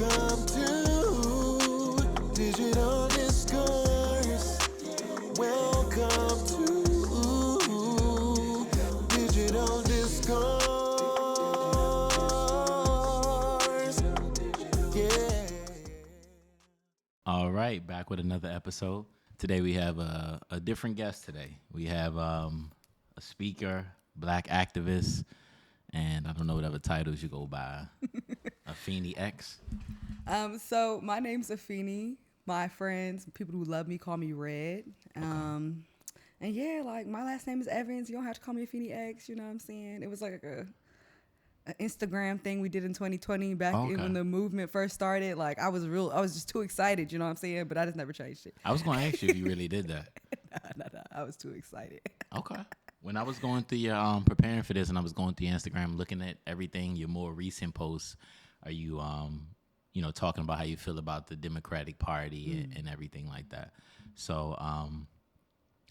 Welcome to Digital Discourse. Welcome to Digital Discourse. Yeah. All right, back with another episode. Today we have a different guest today. We have a speaker, black activist, and I don't know whatever titles you go by. Afeni X. So my name's Afeni. My friends, people who love me, call me Red. And yeah, like my last name is Evans. You don't have to call me Afeni X. You know what I'm saying? It was like an Instagram thing we did in 2020 back when the movement first started. Like I was just too excited. You know what I'm saying? But I just never changed it. I was going to ask you if you really did that. No. I was too excited. Okay. When I was going through your preparing for this, and I was going through your Instagram, looking at everything, your more recent posts, are you talking about how you feel about the Democratic Party and everything like that? So I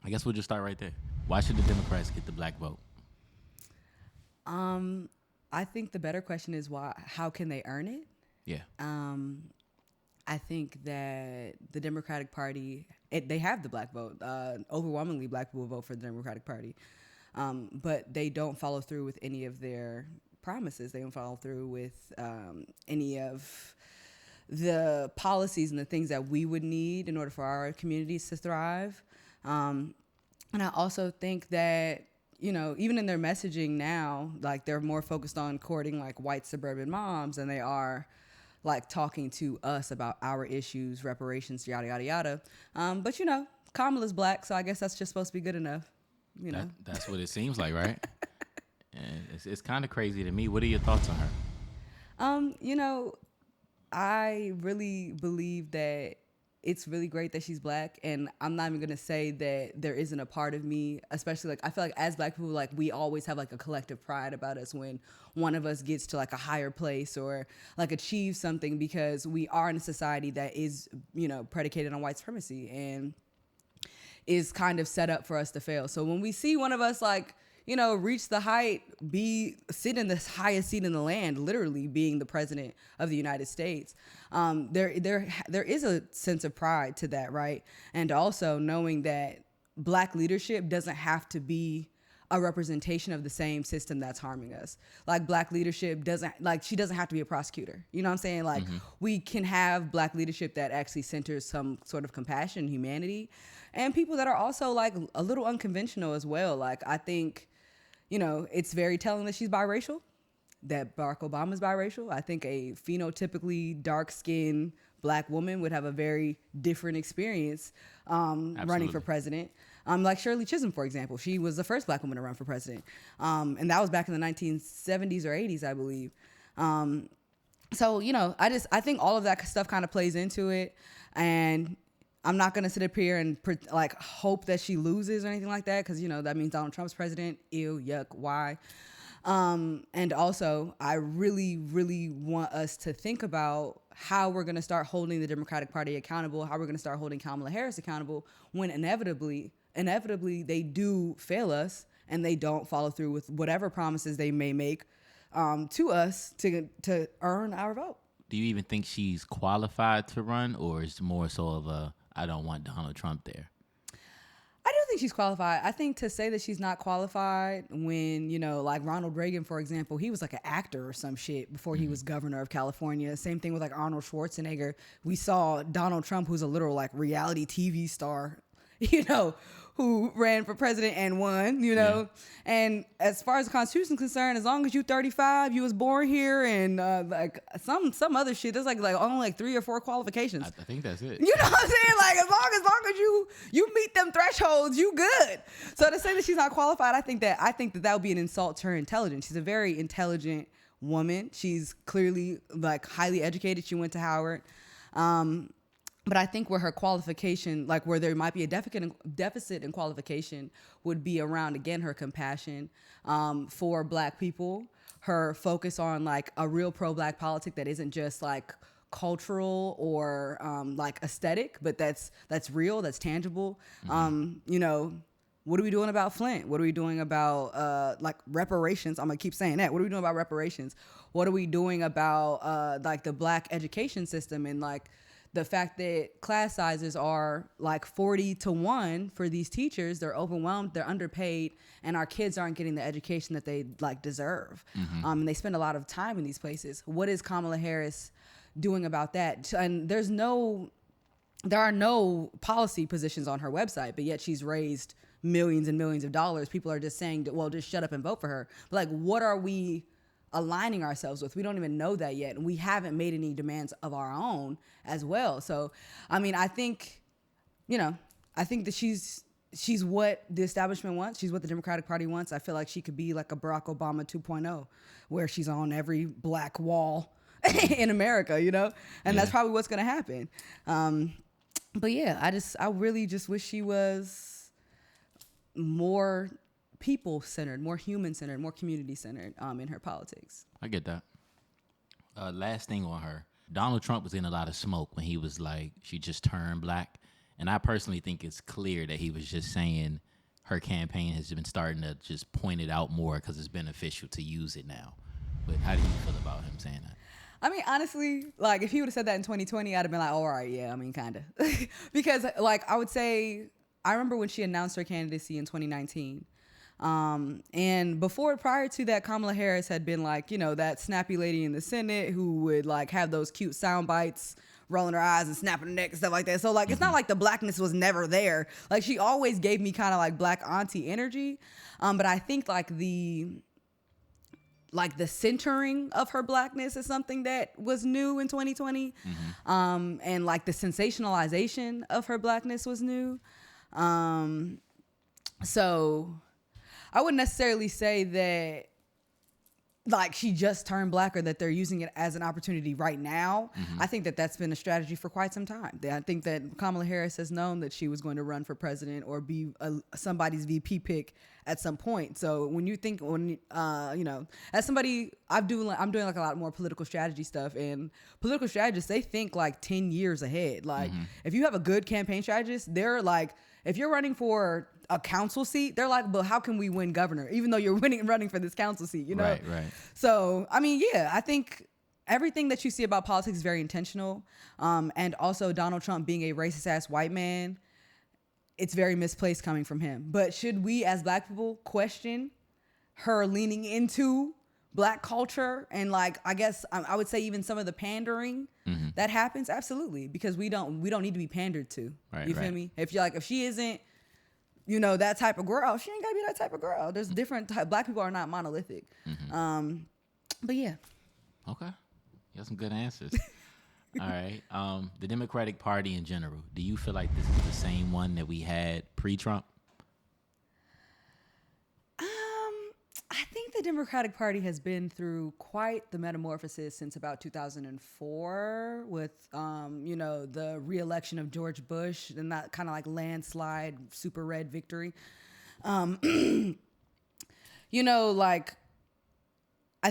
guess we'll just start right there. Why should the Democrats get the black vote? I think the better question is why. How can they earn it? Yeah. I think that the Democratic Party, they have the black vote. Overwhelmingly, black people vote for the Democratic Party. But they don't follow through with any of their promises. They don't follow through with any of the policies and the things that we would need in order for our communities to thrive. And I also think that, even in their messaging now, like they're more focused on courting like white suburban moms than they are like talking to us about our issues, reparations, yada, yada, yada. But Kamala's black, so I guess that's just supposed to be good enough. That's what it seems like, right? And it's kind of crazy to me. What are your thoughts on her? I really believe that it's really great that she's black, and I'm not even gonna say that there isn't a part of me, especially like I feel like as black people, like we always have like a collective pride about us when one of us gets to like a higher place or like achieve something, because we are in a society that is predicated on white supremacy and is kind of set up for us to fail. So when we see one of us like reach the height, sit in the highest seat in the land, literally being the president of the United States, there is a sense of pride to that, right? And also knowing that black leadership doesn't have to be a representation of the same system that's harming us. Like black leadership she doesn't have to be a prosecutor. You know what I'm saying? Like we can have black leadership that actually centers some sort of compassion, humanity, and people that are also like a little unconventional as well. Like I think, it's very telling that she's biracial, that Barack Obama's biracial. I think a phenotypically dark-skinned black woman would have a very different experience running for president. Like Shirley Chisholm, for example. She was the first black woman to run for president. And that was back in the 1970s or 80s, I believe. So, I think all of that stuff kind of plays into it. And I'm not going to sit up here and hope that she loses or anything like that, because, that means Donald Trump's president. Ew, yuck, why? And also, I really, really want us to think about how we're going to start holding the Democratic Party accountable, how we're going to start holding Kamala Harris accountable when inevitably they do fail us and they don't follow through with whatever promises they may make to us to earn our vote. Do you even think she's qualified to run, or is it more so of I don't want Donald Trump there? I do think she's qualified. I think to say that she's not qualified when, like Ronald Reagan, for example, he was like an actor or some shit before he was governor of California. Same thing with like Arnold Schwarzenegger. We saw Donald Trump, who's a literal like reality TV star, who ran for president and won, Yeah. And as far as the Constitution is concerned, as long as you 35, you was born here, and like some other shit, there's like only like 3 or 4 qualifications. I think that's it. You know what I'm saying? Like as long as you meet them thresholds, you good. So to say that she's not qualified, I think that would be an insult to her intelligence. She's a very intelligent woman. She's clearly like highly educated. She went to Howard. But I think where her qualification, like where there might be a deficit in qualification, would be around, again, her compassion for black people, her focus on like a real pro-black politic that isn't just like cultural or like aesthetic, but that's real, that's tangible. what are we doing about Flint? What are we doing about like reparations? I'm gonna keep saying that. What are we doing about reparations? What are we doing about like the Black education system and like the fact that class sizes are like 40-1 for these teachers? They're overwhelmed, they're underpaid, and our kids aren't getting the education that they like deserve. And they spend a lot of time in these places. What is Kamala Harris doing about that? And there are no policy positions on her website, but yet she's raised millions and millions of dollars. People are just saying, well, just shut up and vote for her. But like, what are we aligning ourselves with? We don't even know that yet. And we haven't made any demands of our own as well. So, I mean, I think that she's what the establishment wants. She's what the Democratic Party wants. I feel like she could be like a Barack Obama 2.0, where she's on every black wall in America, and that's probably what's going to happen. But yeah, I really just wish she was more people-centered, more human-centered, more community-centered in her politics. I get that. Last thing on her. Donald Trump was in a lot of smoke when he was like, she just turned black. And I personally think it's clear that he was just saying her campaign has been starting to just point it out more because it's beneficial to use it now. But how do you feel about him saying that? I mean, honestly, like if he would have said that in 2020, I'd have been like, oh, all right, yeah, I mean, kind of. Because like I would say, I remember when she announced her candidacy in 2019. And prior to that, Kamala Harris had been like, that snappy lady in the Senate who would like have those cute sound bites, rolling her eyes and snapping her neck and stuff like that. So like, it's not like the blackness was never there. Like she always gave me kind of like black auntie energy. But I think like the centering of her blackness is something that was new in 2020. And like the sensationalization of her blackness was new. So I wouldn't necessarily say that like she just turned black or that they're using it as an opportunity right now. I think that that's been a strategy for quite some time. I think that Kamala Harris has known that she was going to run for president or be somebody's VP pick at some point. So when you think, as somebody, I'm doing like a lot more political strategy stuff, and political strategists, they think like 10 years ahead. Like if you have a good campaign strategist, they're like, if you're running for a council seat, they're like, but how can we win governor? Even though you're running for this council seat, Right. So, I mean, yeah, I think everything that you see about politics is very intentional. And also Donald Trump being a racist ass white man, it's very misplaced coming from him. But should we as black people question her leaning into black culture and like, I guess I would say even some of the pandering that happens? Absolutely. Because we don't need to be pandered to. You feel me? If she isn't, that type of girl, she ain't gotta be that type of girl. There's different black people are not monolithic. But yeah. Okay. You got some good answers. All right. The Democratic Party in general, do you feel like this is the same one that we had pre-Trump? I think the Democratic Party has been through quite the metamorphosis since about 2004 with, the re-election of George Bush and that kind of like landslide super red victory. I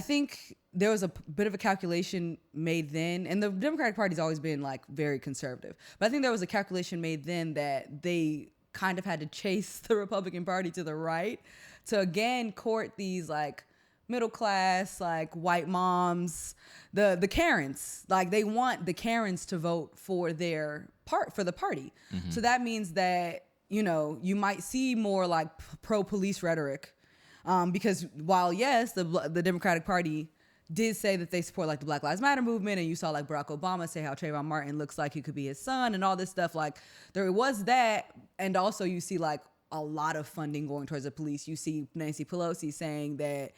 think there was a bit of a calculation made then, and the Democratic Party's always been like very conservative, but I think there was a calculation made then that they kind of had to chase the Republican Party to the right to again court these like middle class, like white moms, the Karens. Like they want the Karens to vote for the party. So that means that, you might see more like pro-police rhetoric. Because while yes, the Democratic Party did say that they support like the Black Lives Matter movement, and you saw like Barack Obama say how Trayvon Martin looks like he could be his son and all this stuff, like there was that. And also you see like a lot of funding going towards the police. You see Nancy Pelosi saying that,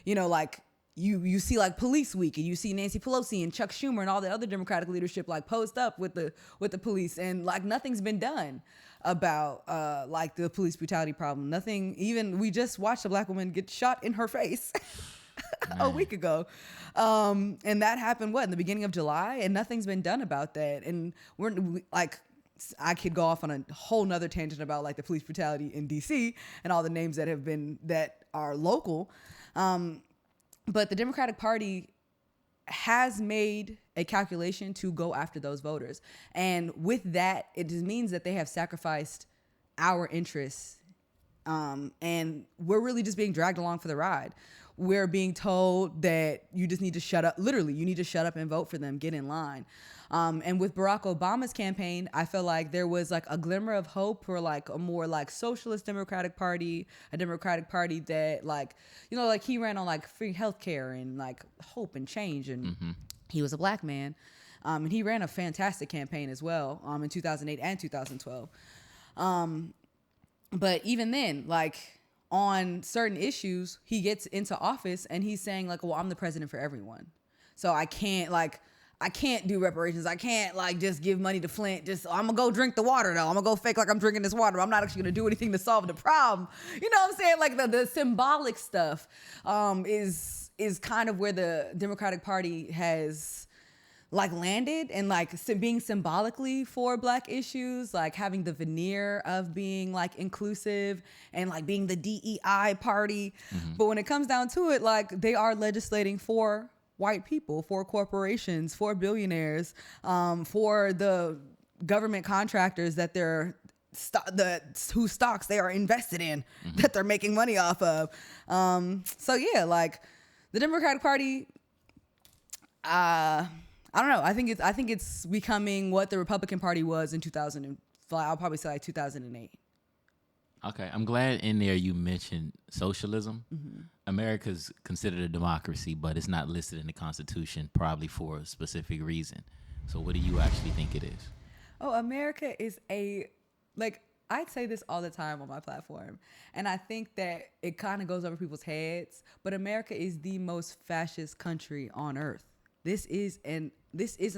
like you see like Police Week, and you see Nancy Pelosi and Chuck Schumer and all the other Democratic leadership like posed up with the police, and like nothing's been done about like the police brutality problem. Nothing. Even we just watched a black woman get shot in her face a week ago, and that happened in the beginning of July, and nothing's been done about that. And I could go off on a whole nother tangent about like the police brutality in DC and all the names that are local. But the Democratic Party has made a calculation to go after those voters. And with that, it just means that they have sacrificed our interests And we're really just being dragged along for the ride. We're being told that you just need to shut up. Literally, you need to shut up and vote for them. Get in line. And with Barack Obama's campaign, I feel like there was like a glimmer of hope for like a more like socialist Democratic Party, a Democratic Party that like, you know, like he ran on like free healthcare and like hope and change. And he was a black man. And he ran a fantastic campaign as well in 2008 and 2012. But even then, like on certain issues, he gets into office and he's saying like, well, I'm the president for everyone. So I can't do reparations. I can't like just give money to Flint. I'm gonna go drink the water though. I'm gonna go fake like I'm drinking this water. I'm not actually gonna do anything to solve the problem. You know what I'm saying? Like the symbolic stuff is kind of where the Democratic Party has like landed, and like being symbolically for black issues, like having the veneer of being like inclusive and like being the DEI party. But when it comes down to it, like they are legislating for white people, for corporations, for billionaires, for the government contractors that whose stocks they are invested in, that they're making money off of. So yeah, like the Democratic Party, I don't know. I think it's becoming what the Republican Party was in 2000. I'll probably say like 2008. Okay, I'm glad in there you mentioned socialism. America's considered a democracy, but it's not listed in the Constitution, probably for a specific reason. So what do you actually think it is? Oh, America is I say this all the time on my platform, and I think that it kind of goes over people's heads, but America is the most fascist country on earth. This is an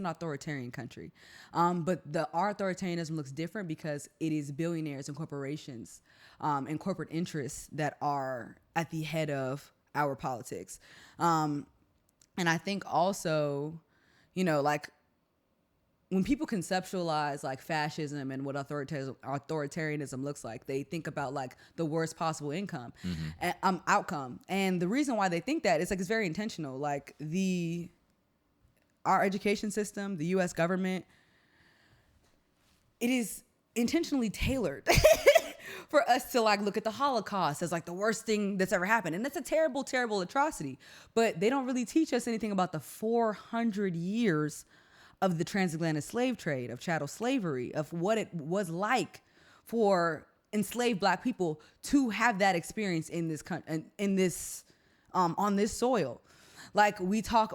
authoritarian country. But our authoritarianism looks different because it is billionaires and corporations and corporate interests that are at the head of our politics. And I think also, you know, like when people conceptualize like fascism and what authoritarianism looks like, they think about like the worst possible outcome. And the reason why they think that is like it's very intentional. Like our education system, the U.S. government, it is intentionally tailored for us to like look at the Holocaust as like the worst thing that's ever happened. And that's a terrible, terrible atrocity. But they don't really teach us anything about the 400 years of the transatlantic slave trade, of chattel slavery, of what it was like for enslaved black people to have that experience in this country, on this soil. Like we talk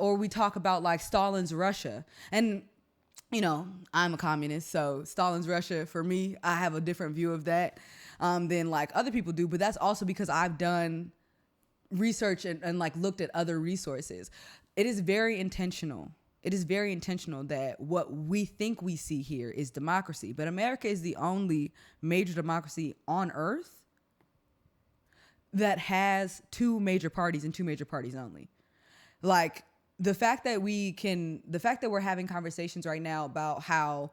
about like Stalin's Russia, and you know, I'm a communist, so Stalin's Russia, for me, I have a different view of that than like other people do. But that's also because I've done research and like looked at other resources. It is very intentional. It is very intentional that what we think we see here is democracy, but America is the only major democracy on earth that has two major parties and two major parties only. Like the fact that we're having conversations right now about how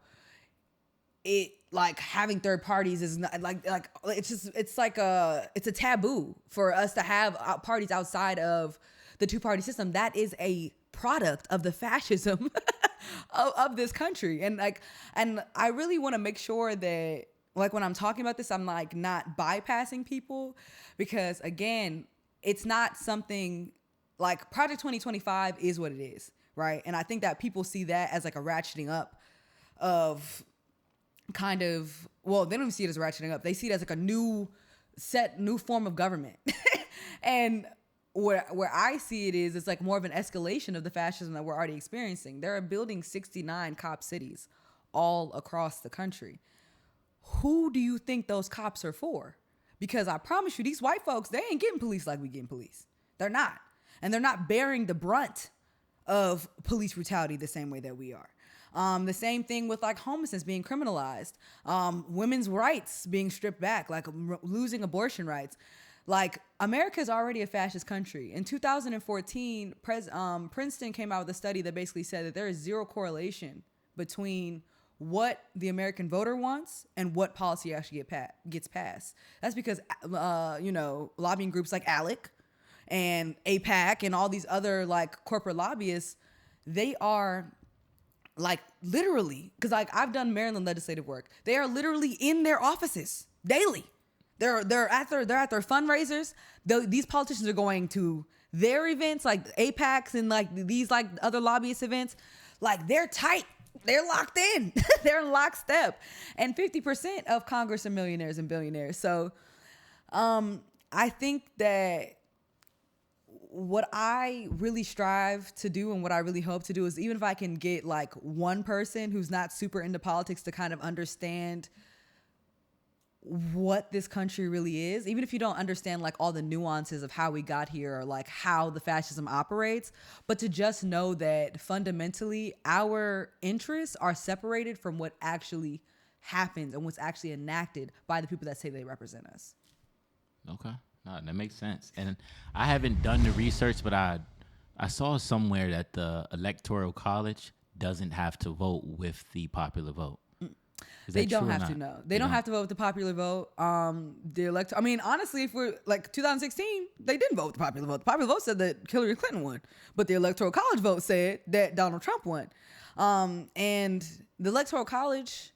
it like having third parties is not like it's a taboo for us to have parties outside of the two-party system. That is a product of the fascism of this country. And I really want to make sure that like when I'm talking about this, I'm like not bypassing people, because again, it's not something like Project 2025 is what it is, right? And I think that people see that as like a ratcheting up of kind of, well, they don't even see it as ratcheting up. They see it as like a new form of government. And where I see it is, it's like more of an escalation of the fascism that we're already experiencing. They're building 69 cop cities all across the country. Who do you think those cops are for? Because I promise you, these white folks, they ain't getting police like we getting police. They're not. And they're not bearing the brunt of police brutality the same way that we are. The same thing with like homelessness being criminalized, women's rights being stripped back, like losing abortion rights. Like America is already a fascist country. In 2014, Princeton came out with a study that basically said that there is zero correlation between what the American voter wants and what policy actually gets passed. That's because, lobbying groups like ALEC and AIPAC and all these other like corporate lobbyists, they are like literally, because like I've done Maryland legislative work, they are literally in their offices daily, They're at their fundraisers. These politicians are going to their events, like AIPACs and like these like other lobbyist events. Like they're tight. They're locked in. They're in lockstep. And 50% of Congress are millionaires and billionaires. So I think that what I really strive to do and what I really hope to do is, even if I can get like one person who's not super into politics to kind of understand what this country really is, even if you don't understand like all the nuances of how we got here or like how the fascism operates, but to just know that fundamentally our interests are separated from what actually happens and what's actually enacted by the people that say they represent us. Okay. No, that makes sense. And I haven't done the research, but I saw somewhere that the Electoral College doesn't have to vote with the popular vote. They don't have to, no. They don't have to vote with the popular vote. I mean, honestly, if we're like 2016, they didn't vote with the popular vote. The popular vote said that Hillary Clinton won, but the Electoral College vote said that Donald Trump won. And the Electoral College,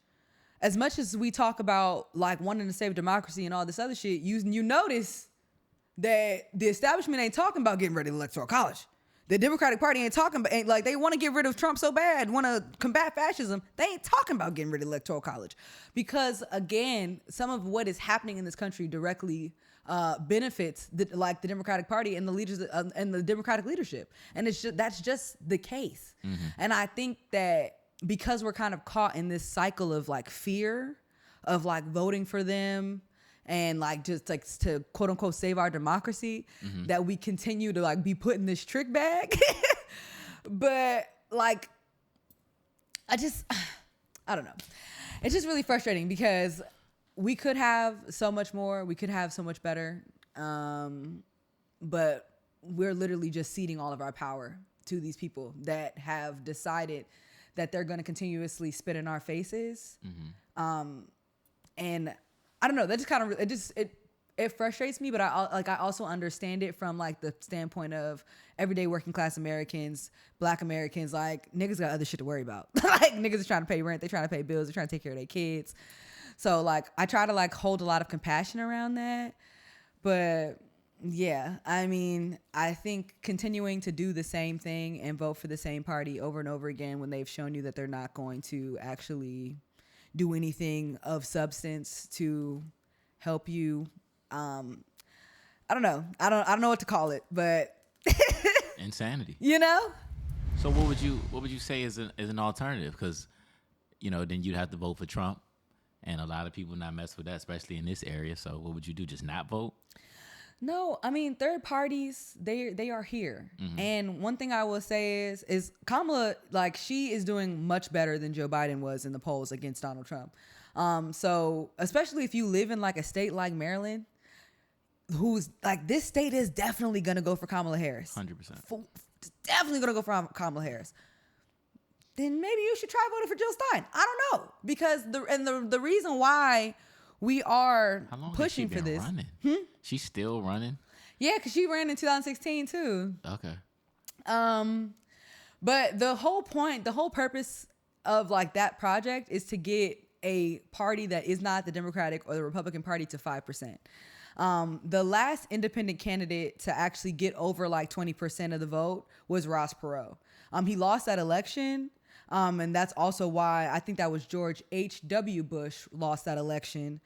as much as we talk about like wanting to save democracy and all this other shit, you notice that the establishment ain't talking about getting rid of the Electoral College. The Democratic Party ain't talking about, like, they want to get rid of Trump so bad, want to combat fascism. They ain't talking about getting rid of the Electoral College. Because, again, some of what is happening in this country directly benefits the Democratic Party and the leaders and the Democratic leadership. And that's just the case. Mm-hmm. And I think that because we're kind of caught in this cycle of, like, fear of, like, voting for them, and like just like to quote unquote save our democracy, mm-hmm. that we continue to like be put in this trick bag. But like, I don't know. It's just really frustrating because we could have so much more. We could have so much better. But we're literally just ceding all of our power to these people that have decided that they're going to continuously spit in our faces. Mm-hmm. And I don't know. That just kind of it frustrates me, but I also understand it from like the standpoint of everyday working class Americans, Black Americans. Like niggas got other shit to worry about. Like niggas are trying to pay rent, they're trying to pay bills, they're trying to take care of their kids. So like I try to like hold a lot of compassion around that. But yeah, I mean, I think continuing to do the same thing and vote for the same party over and over again when they've shown you that they're not going to actually do anything of substance to help you. I don't know. I don't know what to call it, but insanity. You know? So what would you say is an alternative? Because, you know, then you'd have to vote for Trump, and a lot of people not mess with that, especially in this area. So what would you do? Just not vote? No, I mean, third parties, they are here. Mm-hmm. And one thing I will say is Kamala, like, she is doing much better than Joe Biden was in the polls against Donald Trump. So especially if you live in like a state like Maryland, who's like, this state is definitely going to go for Kamala Harris. 100%. Definitely going to go for Kamala Harris. Then maybe you should try voting for Jill Stein. I don't know. Because the reason why we are pushing for this. Running? She's still running? Yeah, because she ran in 2016 too. Okay. But the whole purpose of like that project is to get a party that is not the Democratic or the Republican Party to 5%. The last independent candidate to actually get over like 20% of the vote was Ross Perot. He lost that election. And that's also why I think that was George H.W. Bush lost that election,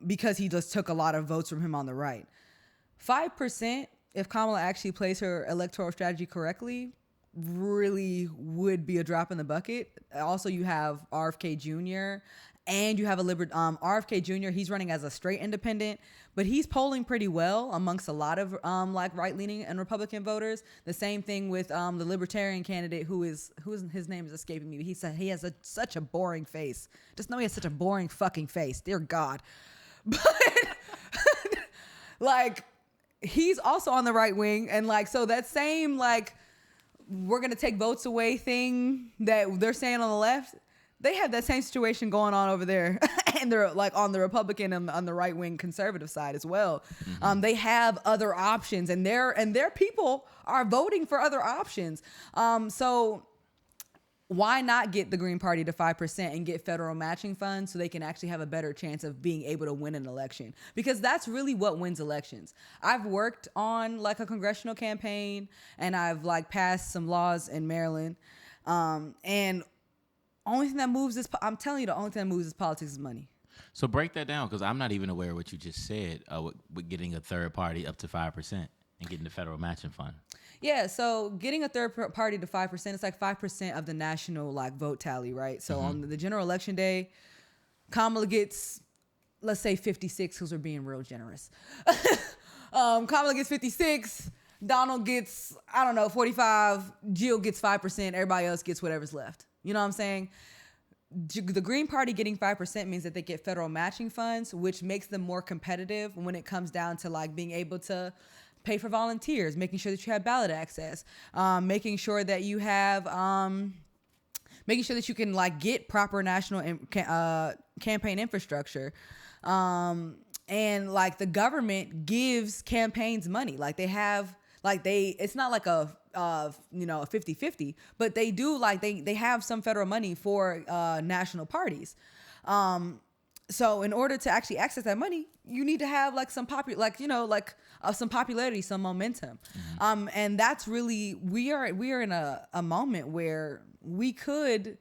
because he just took a lot of votes from him on the right. 5%, if Kamala actually plays her electoral strategy correctly, really would be a drop in the bucket. Also, you have RFK Jr. and you have RFK Jr. He's running as a straight independent, but he's polling pretty well amongst a lot of like right-leaning and Republican voters. The same thing with the Libertarian candidate who is his name is escaping me. He said he has such a boring face. Just know he has such a boring fucking face. Dear God. But like he's also on the right wing, and like so that same like we're gonna take votes away thing that they're saying on the left. They have that same situation going on over there, and they're like on the Republican and on the right wing conservative side as well. Mm-hmm. They have other options, and their people are voting for other options. So why not get the Green Party to 5% and get federal matching funds so they can actually have a better chance of being able to win an election? Because that's really what wins elections. I've worked on like a congressional campaign and I've like passed some laws in Maryland. And only thing that moves is, I'm telling you, the only thing that moves is politics is money. So break that down, because I'm not even aware of what you just said with getting a third party up to 5% and getting the federal matching fund. Yeah, so getting a third party to 5%, it's like 5% of the national like vote tally, right? So on the general election day, Kamala gets, let's say 56, because we're being real generous. Kamala gets 56, Donald gets, I don't know, 45, Jill gets 5%, everybody else gets whatever's left. You know what I'm saying? The Green Party getting 5% means that they get federal matching funds, which makes them more competitive when it comes down to like being able to pay for volunteers, making sure that you have ballot access, making sure that you have, making sure that you can like get proper national campaign infrastructure. And like the government gives campaigns money. Like they have, like it's not like a 50-50, but they do like, they have some federal money for national parties. So in order to actually access that money, you need to have like some some popularity, some momentum. And that's really, we are in a moment where we could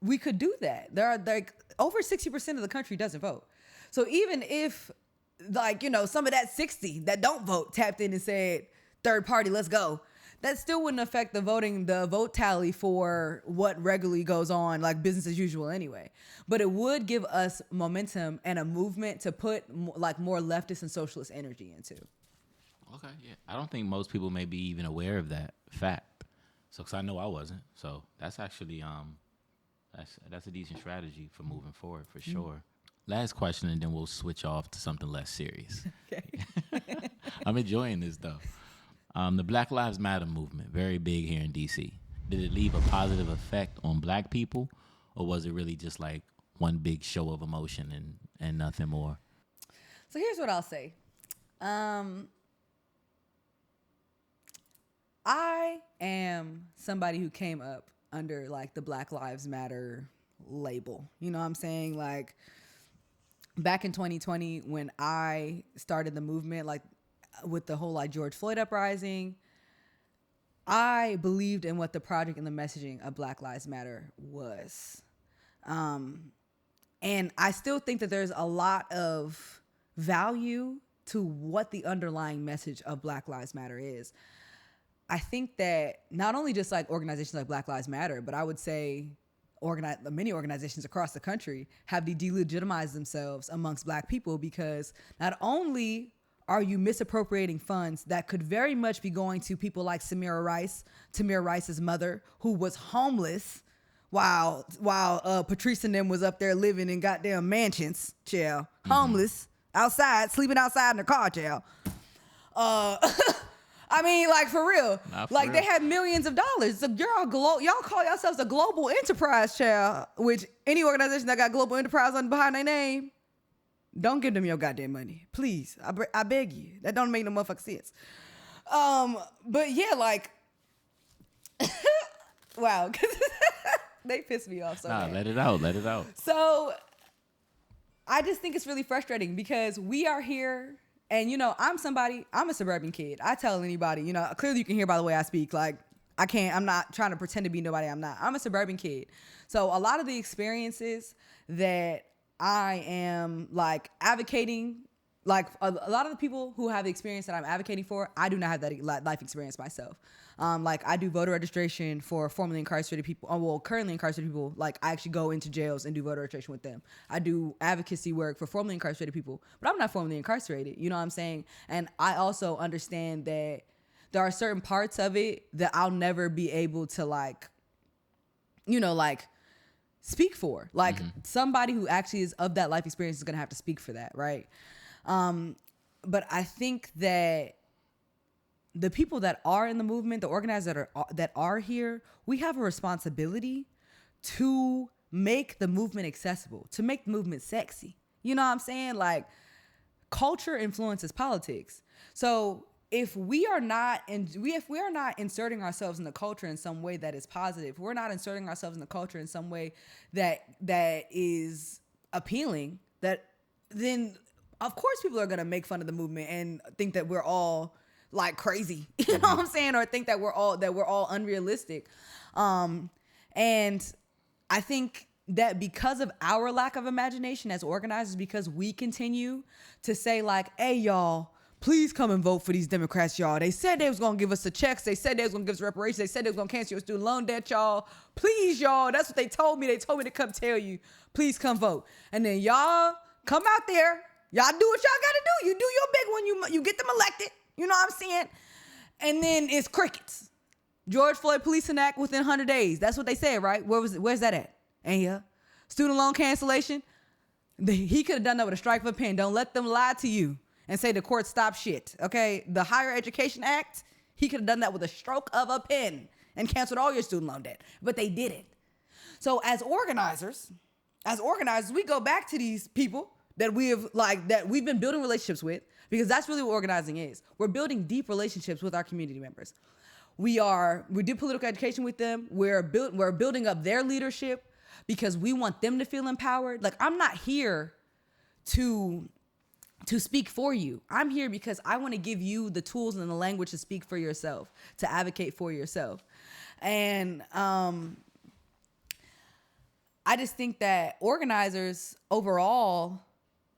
do that. There are like over 60% of the country doesn't vote. So even if like, some of that 60 that don't vote tapped in and said, third party, let's go, that still wouldn't affect the vote tally for what regularly goes on, like business as usual anyway. But it would give us momentum and a movement to put like more leftist and socialist energy into. Okay, yeah. I don't think most people may be even aware of that fact. So, because I know I wasn't. So that's actually that's a decent strategy for moving forward for sure. Last question, and then we'll switch off to something less serious. Okay. I'm enjoying this though. The Black Lives Matter movement, very big here in DC. Did it leave a positive effect on Black people, or was it really just like one big show of emotion and nothing more? So here's what I'll say. I am somebody who came up under like the Black Lives Matter label. You know what I'm saying? Like back in 2020, when I started the movement, like with the whole like George Floyd uprising, I believed in what the project and the messaging of Black Lives Matter was. And I still think that there's a lot of value to what the underlying message of Black Lives Matter is. I think that not only just like organizations like Black Lives Matter, but I would say many organizations across the country have delegitimized themselves amongst Black people, because not only are you misappropriating funds that could very much be going to people like Tamir Rice's mother, who was homeless while Patrice and them was up there living in goddamn mansions, child, homeless, outside, sleeping outside in their car, child. I mean, like, for real. Like, they had millions of dollars. So y'all call yourselves a global enterprise, child, which any organization that got global enterprise behind their name, don't give them your goddamn money. Please. I beg you. That don't make no motherfucking sense. But yeah, like, wow. They pissed me off so bad. Let it out. So I just think it's really frustrating, because we are here. And, I'm a suburban kid. I tell anybody, clearly you can hear by the way I speak, like, I'm not trying to pretend to be nobody I'm not. I'm a suburban kid. So a lot of the experiences that I am, like, advocating, like, a lot of the people who have the experience that I'm advocating for, I do not have that life experience myself. Like, I do voter registration for formerly incarcerated people, currently incarcerated people. Like, I actually go into jails and do voter registration with them. I do advocacy work for formerly incarcerated people, but I'm not formerly incarcerated. You know what I'm saying? And I also understand that there are certain parts of it that I'll never be able to, like, speak for. Like, somebody who actually is of that life experience is going to have to speak for that, right? But I think that the people that are in the movement, the organizers that are here, we have a responsibility to make the movement accessible, to make the movement sexy. You know what I'm saying? Like, culture influences politics. So if we are not inserting ourselves in the culture in some way that is positive, we're not inserting ourselves in the culture in some way that is appealing, that then of course people are gonna make fun of the movement and think that we're all like crazy, you know what I'm saying, or think that we're all unrealistic. And I think that because of our lack of imagination as organizers, because we continue to say like, hey y'all, please come and vote for these Democrats, y'all. They said they was gonna give us the checks. They said they was gonna give us reparations. They said they was gonna cancel your student loan debt, y'all. Please, y'all. That's what they told me. They told me to come tell you. Please come vote. And then y'all come out there. Y'all do what y'all gotta do. You do your big one. You get them elected. You know what I'm saying? And then it's crickets. George Floyd Policing Act within 100 days. That's what they said, right? Where's that at? And yeah, student loan cancellation. He could have done that with a strike of a pen. Don't let them lie to you and say the court stopped shit, okay? The Higher Education Act, he could have done that with a stroke of a pen and canceled all your student loan debt, but they didn't. So as organizers, we go back to these people that we've been building relationships with, because that's really what organizing is. We're building deep relationships with our community members. We do political education with them. We're building up their leadership because we want them to feel empowered. Like, I'm not here to speak for you. I'm here because I want to give you the tools and the language to speak for yourself, to advocate for yourself. And I just think that organizers overall,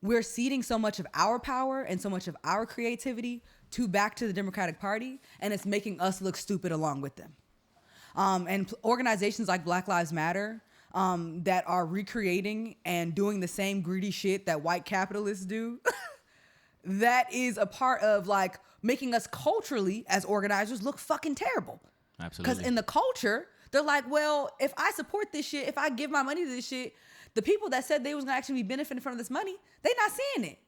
we're ceding so much of our power and so much of our creativity back to the Democratic Party, and it's making us look stupid along with them. And organizations like Black Lives Matter, that are recreating and doing the same greedy shit that white capitalists do, that is a part of like making us culturally as organizers look fucking terrible. Absolutely. Because in the culture, they're like, well, if I support this shit, if I give my money to this shit, the people that said they was gonna actually be benefiting from this money, they not seeing it.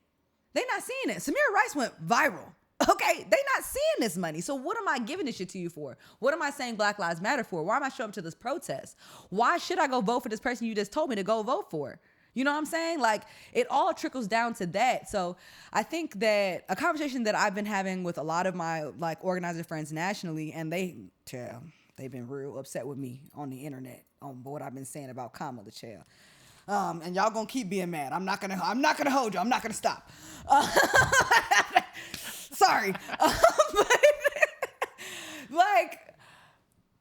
Samira Rice went viral. Okay, they not seeing this money. So what am I giving this shit to you for? What am I saying Black Lives Matter for? Why am I showing up to this protest? Why should I go vote for this person you just told me to go vote for? You know what I'm saying? Like, it all trickles down to that. So I think that a conversation that I've been having with a lot of my like organizer friends nationally, and they've been real upset with me on the internet on what I've been saying about Kamala, child. And y'all gonna keep being mad. I'm not gonna hold you. I'm not gonna stop. Sorry. But like,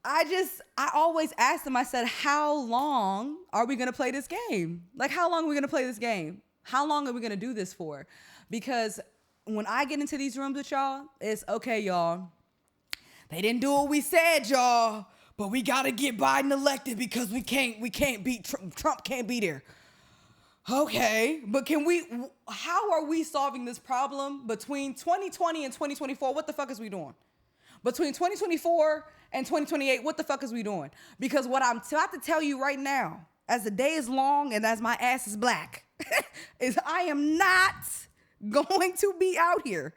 I always ask them, I said, how long are we going to play this game? Like, how long are we going to play this game? How long are we going to do this for? Because when I get into these rooms with y'all, it's okay, y'all. They didn't do what we said, y'all, but we got to get Biden elected because we can't beat Trump can't be there. Okay, but how are we solving this problem between 2020 and 2024? What the fuck is we doing? Between 2024 and 2028, what the fuck is we doing? Because what I'm about to tell you right now, as the day is long and as my ass is black, is I am not going to be out here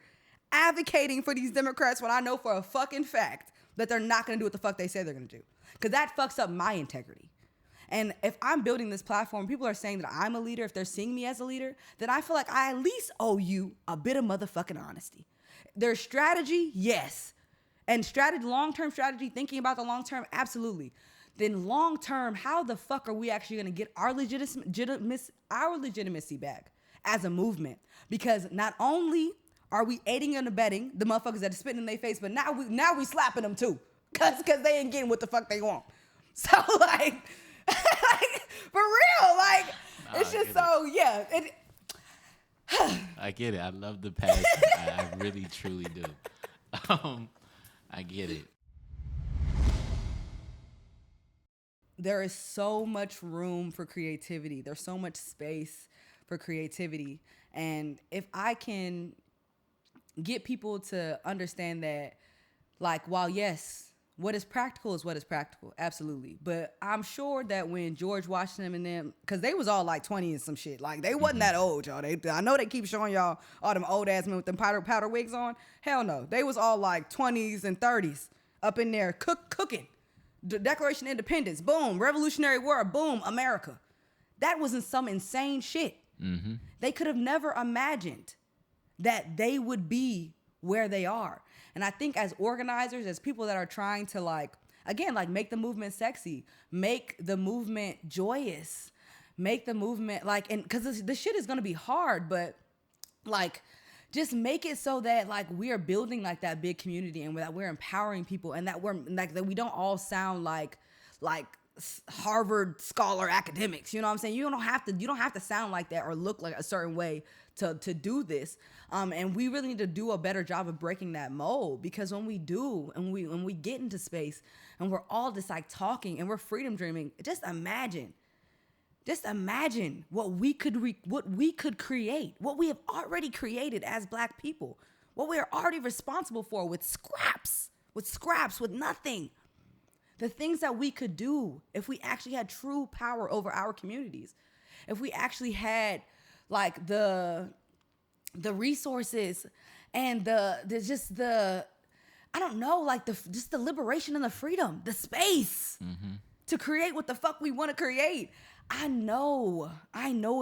advocating for these Democrats when I know for a fucking fact that they're not going to do what the fuck they say they're going to do. Because that fucks up my integrity. And if I'm building this platform, people are saying that I'm a leader, if they're seeing me as a leader, then I feel like I at least owe you a bit of motherfucking honesty. There's strategy, yes. And long-term strategy, thinking about the long-term, absolutely. Then long-term, how the fuck are we actually going to get our legitimacy back as a movement? Because not only are we aiding and abetting the motherfuckers that are spitting in their face, but now we slapping them too. Because they ain't getting what the fuck they want. So, like, for real, like, it's just so, yeah. I get it. I love the passion. I really, truly do. I get it. There is so much room for creativity. There's so much space for creativity. And if I can get people to understand that, like, while yes, what is practical is what is practical, absolutely. But I'm sure that when George Washington and them, because they was all like 20 and some shit, like they wasn't that old, y'all. I know they keep showing y'all all them old ass men with them powder wigs on. Hell no, they was all like 20s and 30s up in there cooking. The Declaration of Independence, boom. Revolutionary War, boom. America. That wasn't some insane shit. They could have never imagined that they would be where they are. And I think as organizers, as people that are trying to like, again, like make the movement sexy, make the movement joyous, make the movement like, and because this shit is going to be hard, but like, just make it so that like we are building like that big community and that we're empowering people and that we're like, that we don't all sound like Harvard scholar academics. You know what I'm saying? You don't have to sound like that or look like a certain way to do this. And we really need to do a better job of breaking that mold, because when we do, and when we get into space and we're all just like talking and we're freedom dreaming, just imagine what we could create, what we have already created as Black people, what we are already responsible for with scraps, with nothing. The things that we could do if we actually had true power over our communities, if we actually had like the resources and the liberation and the freedom, the space to create what the fuck we want to create. I know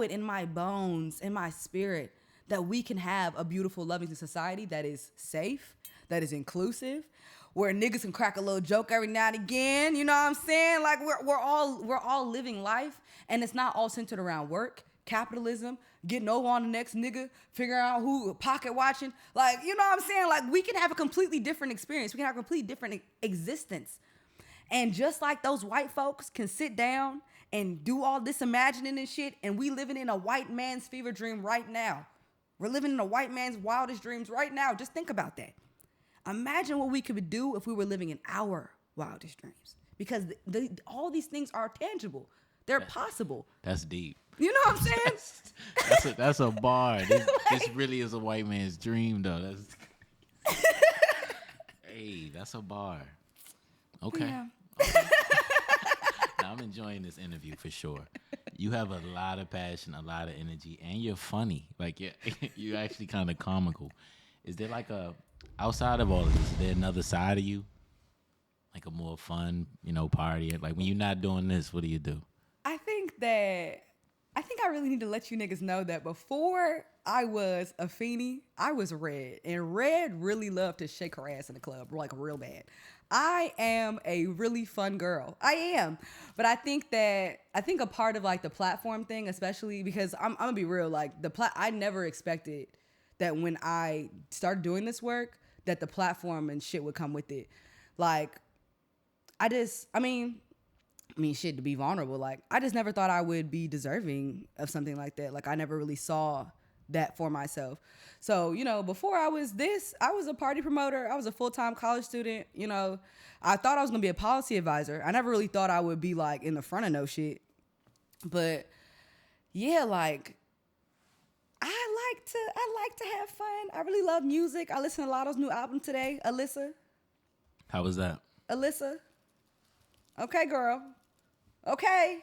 it in my bones, in my spirit, that we can have a beautiful, loving society that is safe, that is inclusive, where niggas can crack a little joke every now and again. You know what I'm saying? Like we're all living life, and it's not all centered around work, capitalism, getting over on the next nigga, figuring out who pocket watching. Like, you know what I'm saying? Like, we can have a completely different experience. We can have a completely different existence. And just like those white folks can sit down and do all this imagining and shit, and we living in a white man's fever dream right now. We're living in a white man's wildest dreams right now. Just think about that. Imagine what we could do if we were living in our wildest dreams. Because all these things are tangible. They're possible. That's deep. You know what I'm saying? That's a bar. This really is a white man's dream, though. Hey, that's a bar. Okay. Yeah. Okay. Now, I'm enjoying this interview for sure. You have a lot of passion, a lot of energy, and you're funny. Like, you're actually kind of comical. Is there like outside of all of this, is there another side of you? Like a more fun, party? Like, when you're not doing this, what do you do? I think I really need to let you niggas know that before I was Afeni, I was Red. And Red really loved to shake her ass in the club, like real bad. I am a really fun girl. I am. But I think a part of like the platform thing, especially because I'm gonna be real, like I never expected that when I started doing this work, that the platform and shit would come with it. Like, shit, to be vulnerable, like, I just never thought I would be deserving of something like that. Like, I never really saw that for myself. So, before I was this, I was a party promoter. I was a full-time college student. I thought I was going to be a policy advisor. I never really thought I would be, like, in the front of no shit. But, yeah, like, I like to have fun. I really love music. I listened to Lotto's new album today, Alyssa. How was that? Alyssa. Okay, girl. Okay.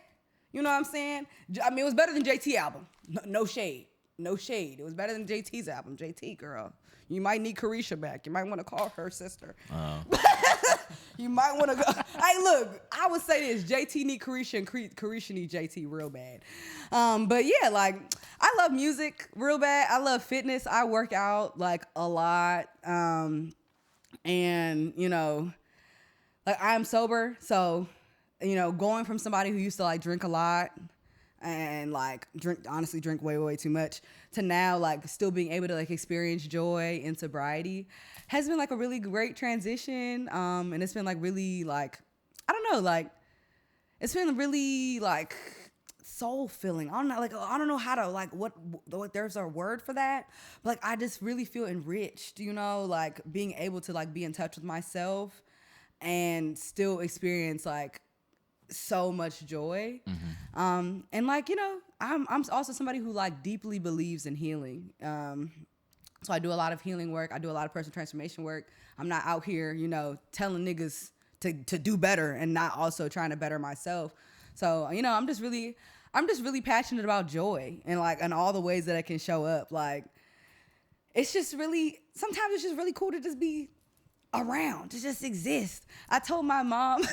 You know what I'm saying? I mean, it was better than JT album. No shade. No shade. It was better than JT's album. JT, girl. You might need Carisha back. You might want to call her sister. You might want to go. Hey, look, I would say this. JT need Carisha and Carisha need JT real bad. But yeah, like, I love music real bad. I love fitness. I work out like a lot. And, like, I'm sober. So, going from somebody who used to like drink a lot and like drink way too much to now like still being able to like experience joy in sobriety has been like a really great transition. And it's been like really like, I don't know, like it's been really like soul filling. I don't know how to like what there's a word for that, but like I just really feel enriched, like being able to like be in touch with myself and still experience like so much joy. Mm-hmm. And like, I'm also somebody who like deeply believes in healing. So I do a lot of healing work. I do a lot of personal transformation work. I'm not out here, telling niggas to do better and not also trying to better myself. So, I'm just really passionate about joy and like, and all the ways that it can show up. Like, sometimes it's just really cool to just be around, to just exist. I told my mom,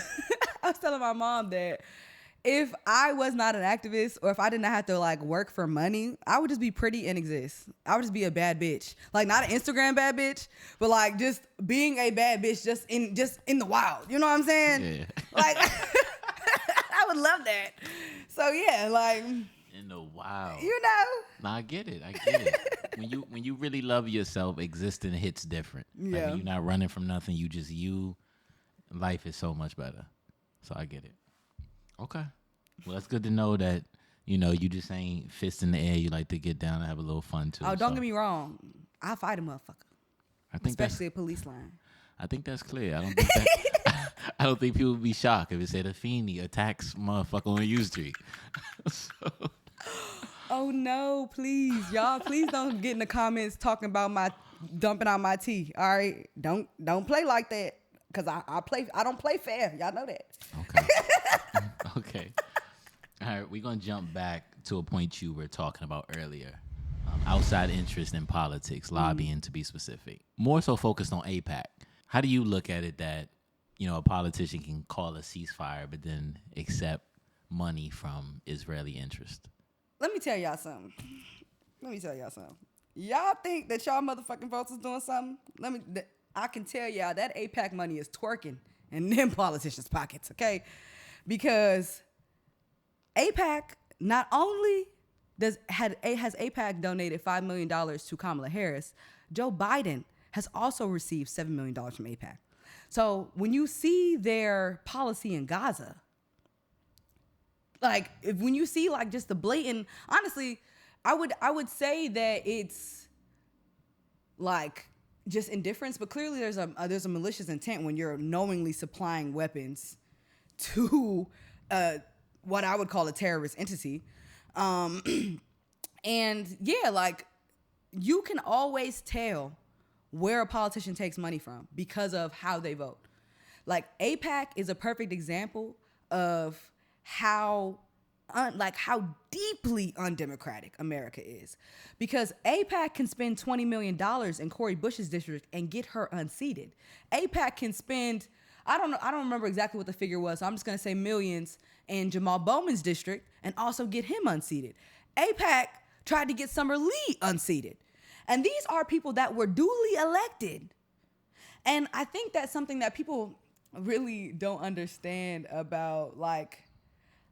I was telling my mom that if I was not an activist or if I did not have to like work for money, I would just be pretty and exist. I would just be a bad bitch. Like not an Instagram bad bitch, but like just being a bad bitch just in the wild. You know what I'm saying? Yeah. Like I would love that. So yeah, like In the wild. you know. Nah, I get it. When you really love yourself, existing hits different. Like Yeah. when you're not running from nothing, you just you. Life is so much better. So I get it. Okay. Well, it's good to know that, you know, you just ain't fist in the air. You like to get down and have a little fun too. Oh, don't get me wrong. I'll fight a motherfucker. I think Especially a police line. I think that's clear. I don't think people would be shocked if it said Afeni attacks motherfucker on U Street. So. Oh no, please. Y'all, please don't get in the comments talking about my dumping out my tea. All right. Don't play like that. Cause I don't play fair. Y'all know that. Okay. Okay. All right, we're going to jump back to a point you were talking about earlier. Outside interest in politics, lobbying to be specific. More so focused on AIPAC. How do you look at it that, you know, a politician can call a ceasefire but then accept money from Israeli interest? Let me tell y'all something. Y'all think that y'all motherfucking folks is doing something? I can tell y'all that AIPAC money is twerking in them politicians' pockets, okay? Because AIPAC not only has AIPAC donated $5 million to Kamala Harris, Joe Biden has also received $7 million from AIPAC. So when you see their policy in Gaza, like when you see like just the blatant, honestly, I would say that it's like just indifference, but clearly there's a malicious intent when you're knowingly supplying weapons to what I would call a terrorist entity. And yeah, like you can always tell where a politician takes money from because of how they vote. Like AIPAC is a perfect example of how deeply undemocratic America is, because AIPAC can spend $20 million in Cori Bush's district and get her unseated. AIPAC can spend, I don't remember exactly what the figure was, so I'm just gonna say millions in Jamal Bowman's district and also get him unseated. AIPAC tried to get Summer Lee unseated. And these are people that were duly elected. And I think that's something that people really don't understand about like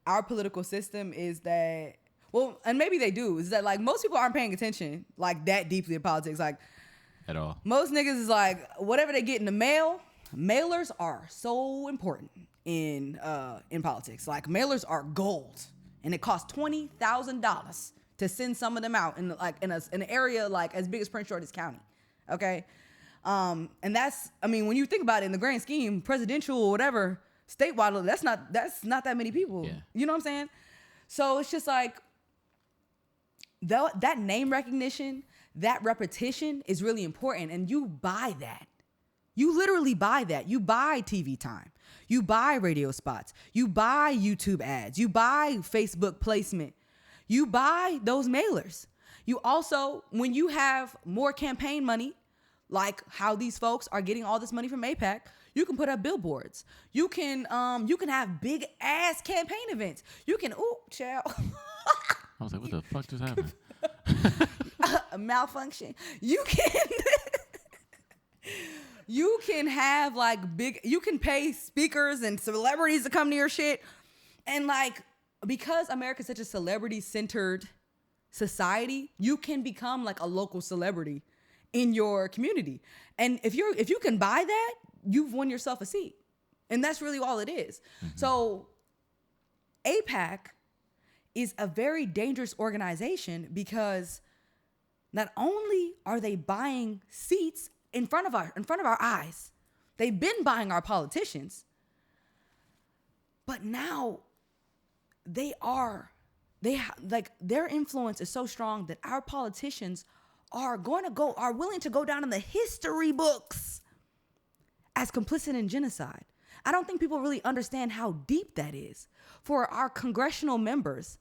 our political system is that, well, and maybe they do, is that like most people aren't paying attention like that deeply to politics. Like At all. most niggas is like whatever they get in the mail, mailers are so important in politics. Like mailers are gold, and it costs $20,000 to send some of them out in like in an area like as big as Prince George's County. Okay. And that's, I mean, when you think about it in the grand scheme, presidential or whatever, statewide, that's not that many people. Yeah. You know what I'm saying? So it's just like that name recognition, that repetition is really important, and you buy that. You literally buy that. You buy TV time. You buy radio spots. You buy YouTube ads. You buy Facebook placement. You buy those mailers. You also, when you have more campaign money, like how these folks are getting all this money from AIPAC, you can put up billboards. You can have big ass campaign events. You can, child. I was like, what the fuck just happened? A malfunction. You can have like you can pay speakers and celebrities to come to your shit. And like, because America's such a celebrity-centered society, you can become like a local celebrity in your community. And if you can buy that, you've won yourself a seat. And that's really all it is. Mm-hmm. So AIPAC is a very dangerous organization because not only are they buying seats in front of our eyes, they've been buying our politicians, but now their influence is so strong that our politicians are willing to go down in the history books as complicit in genocide. I don't think people really understand how deep that is for our congressional members,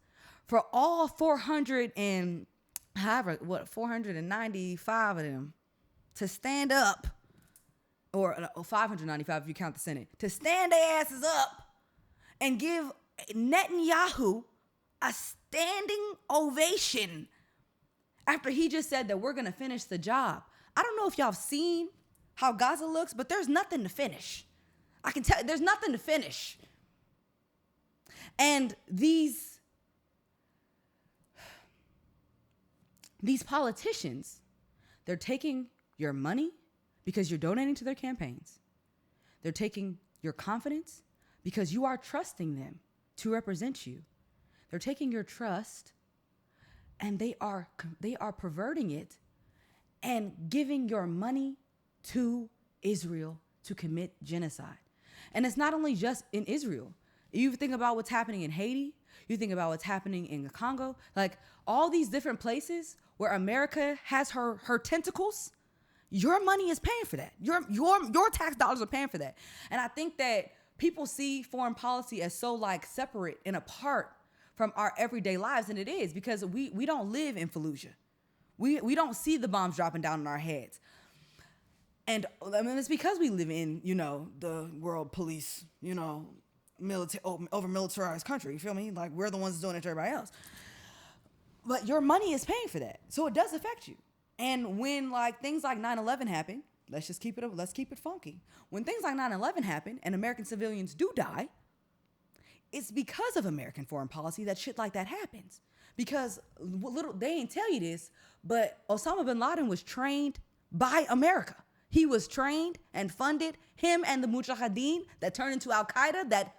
for all 495 of them to stand up, or 595 if you count the Senate, to stand their asses up and give Netanyahu a standing ovation after he just said that we're going to finish the job. I don't know if y'all have seen how Gaza looks, but there's nothing to finish. I can tell there's nothing to finish. And these politicians, they're taking your money because you're donating to their campaigns. They're taking your confidence because you are trusting them to represent you. They're taking your trust and they are perverting it and giving your money to Israel to commit genocide. And it's not only just in Israel. You think about what's happening in Haiti. You think about what's happening in the Congo. Like all these different places where America has her tentacles, your money is paying for that. Your tax dollars are paying for that. And I think that people see foreign policy as so like separate and apart from our everyday lives, and it is because we don't live in Fallujah. We don't see the bombs dropping down on our heads. And I mean, it's because we live in, the world police, over militarized country. You feel me? Like we're the ones doing it to everybody else. But your money is paying for that. So it does affect you. And when like things like 9/11 happen, let's keep it funky. When things like 9/11 happen and American civilians do die, it's because of American foreign policy that shit like that happens. Because they ain't tell you this, but Osama bin Laden was trained by America. He was trained and funded. Him and the Mujahideen that turned into Al-Qaeda that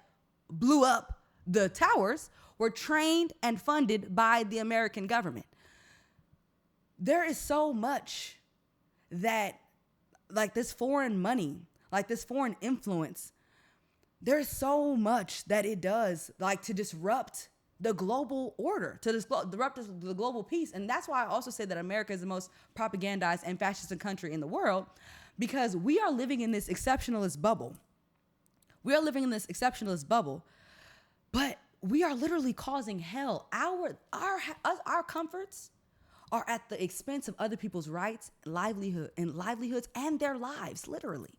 blew up the towers were trained and funded by the American government. There is so much that, like this foreign money, like this foreign influence, there's so much that it does, like to disrupt the global order, to disrupt the global peace. And that's why I also say that America is the most propagandized and fascist country in the world, because we are living in this exceptionalist bubble. But we are literally causing hell. Our comforts are at the expense of other people's rights, livelihoods, and their lives, literally.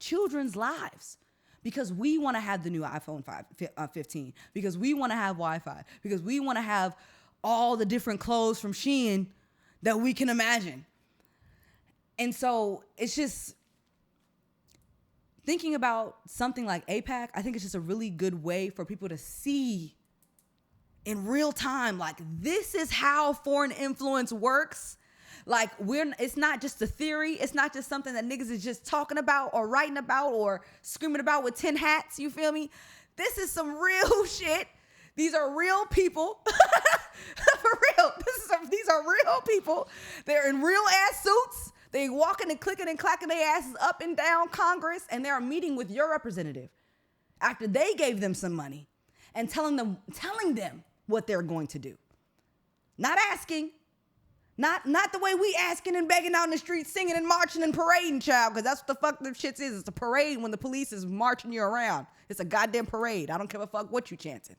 Children's lives. Because we want to have the new iPhone 15, because we want to have Wi-Fi, because we want to have all the different clothes from Shein that we can imagine. And so it's just thinking about something like AIPAC, I think it's just a really good way for people to see in real time, like this is how foreign influence works. Like it's not just a theory. It's not just something that niggas is just talking about or writing about or screaming about with 10 hats. You feel me? This is some real shit. These are real people. For real. These are real people. They're in real ass suits. They walking and clicking and clacking their asses up and down Congress, and they're meeting with your representative after they gave them some money and telling them what they're going to do. Not asking. Not the way we asking and begging out in the streets, singing and marching and parading, child, because that's what the fuck them shits is. It's a parade when the police is marching you around. It's a goddamn parade. I don't give a fuck what you chanting.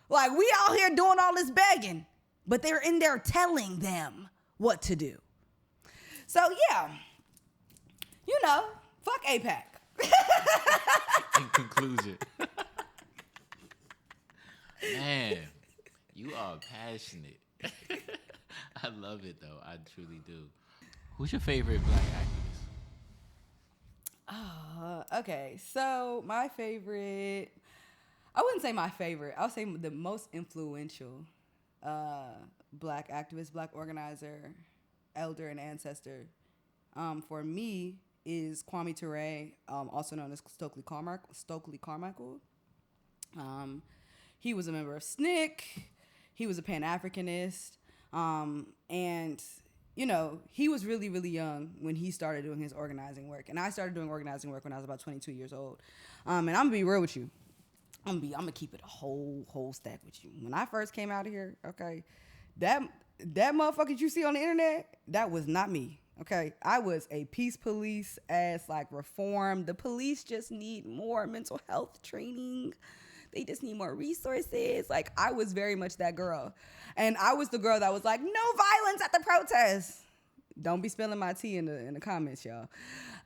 Like, we out here doing all this begging, but they're in there telling them what to do. So, yeah, fuck AIPAC. In conclusion. Man, you are passionate. I love it, though. I truly do. Who's your favorite black activist? Okay. So my favorite, I wouldn't say my favorite. I would say the most influential black activist, black organizer, elder, and ancestor for me is Kwame Ture, also known as Stokely Carmichael. He was a member of SNCC. He was a Pan-Africanist. And, he was really, really young when he started doing his organizing work. And I started doing organizing work when I was about 22 years old. And I'm going to be real with you. I'm going to keep it a whole stack with you. When I first came out of here, okay, that motherfucker you see on the internet, that was not me. Okay, I was a peace police ass, like reform. The police just need more mental health training. They just need more resources. Like, I was very much that girl. And I was the girl that was like, no violence at the protest. Don't be spilling my tea in the comments, y'all.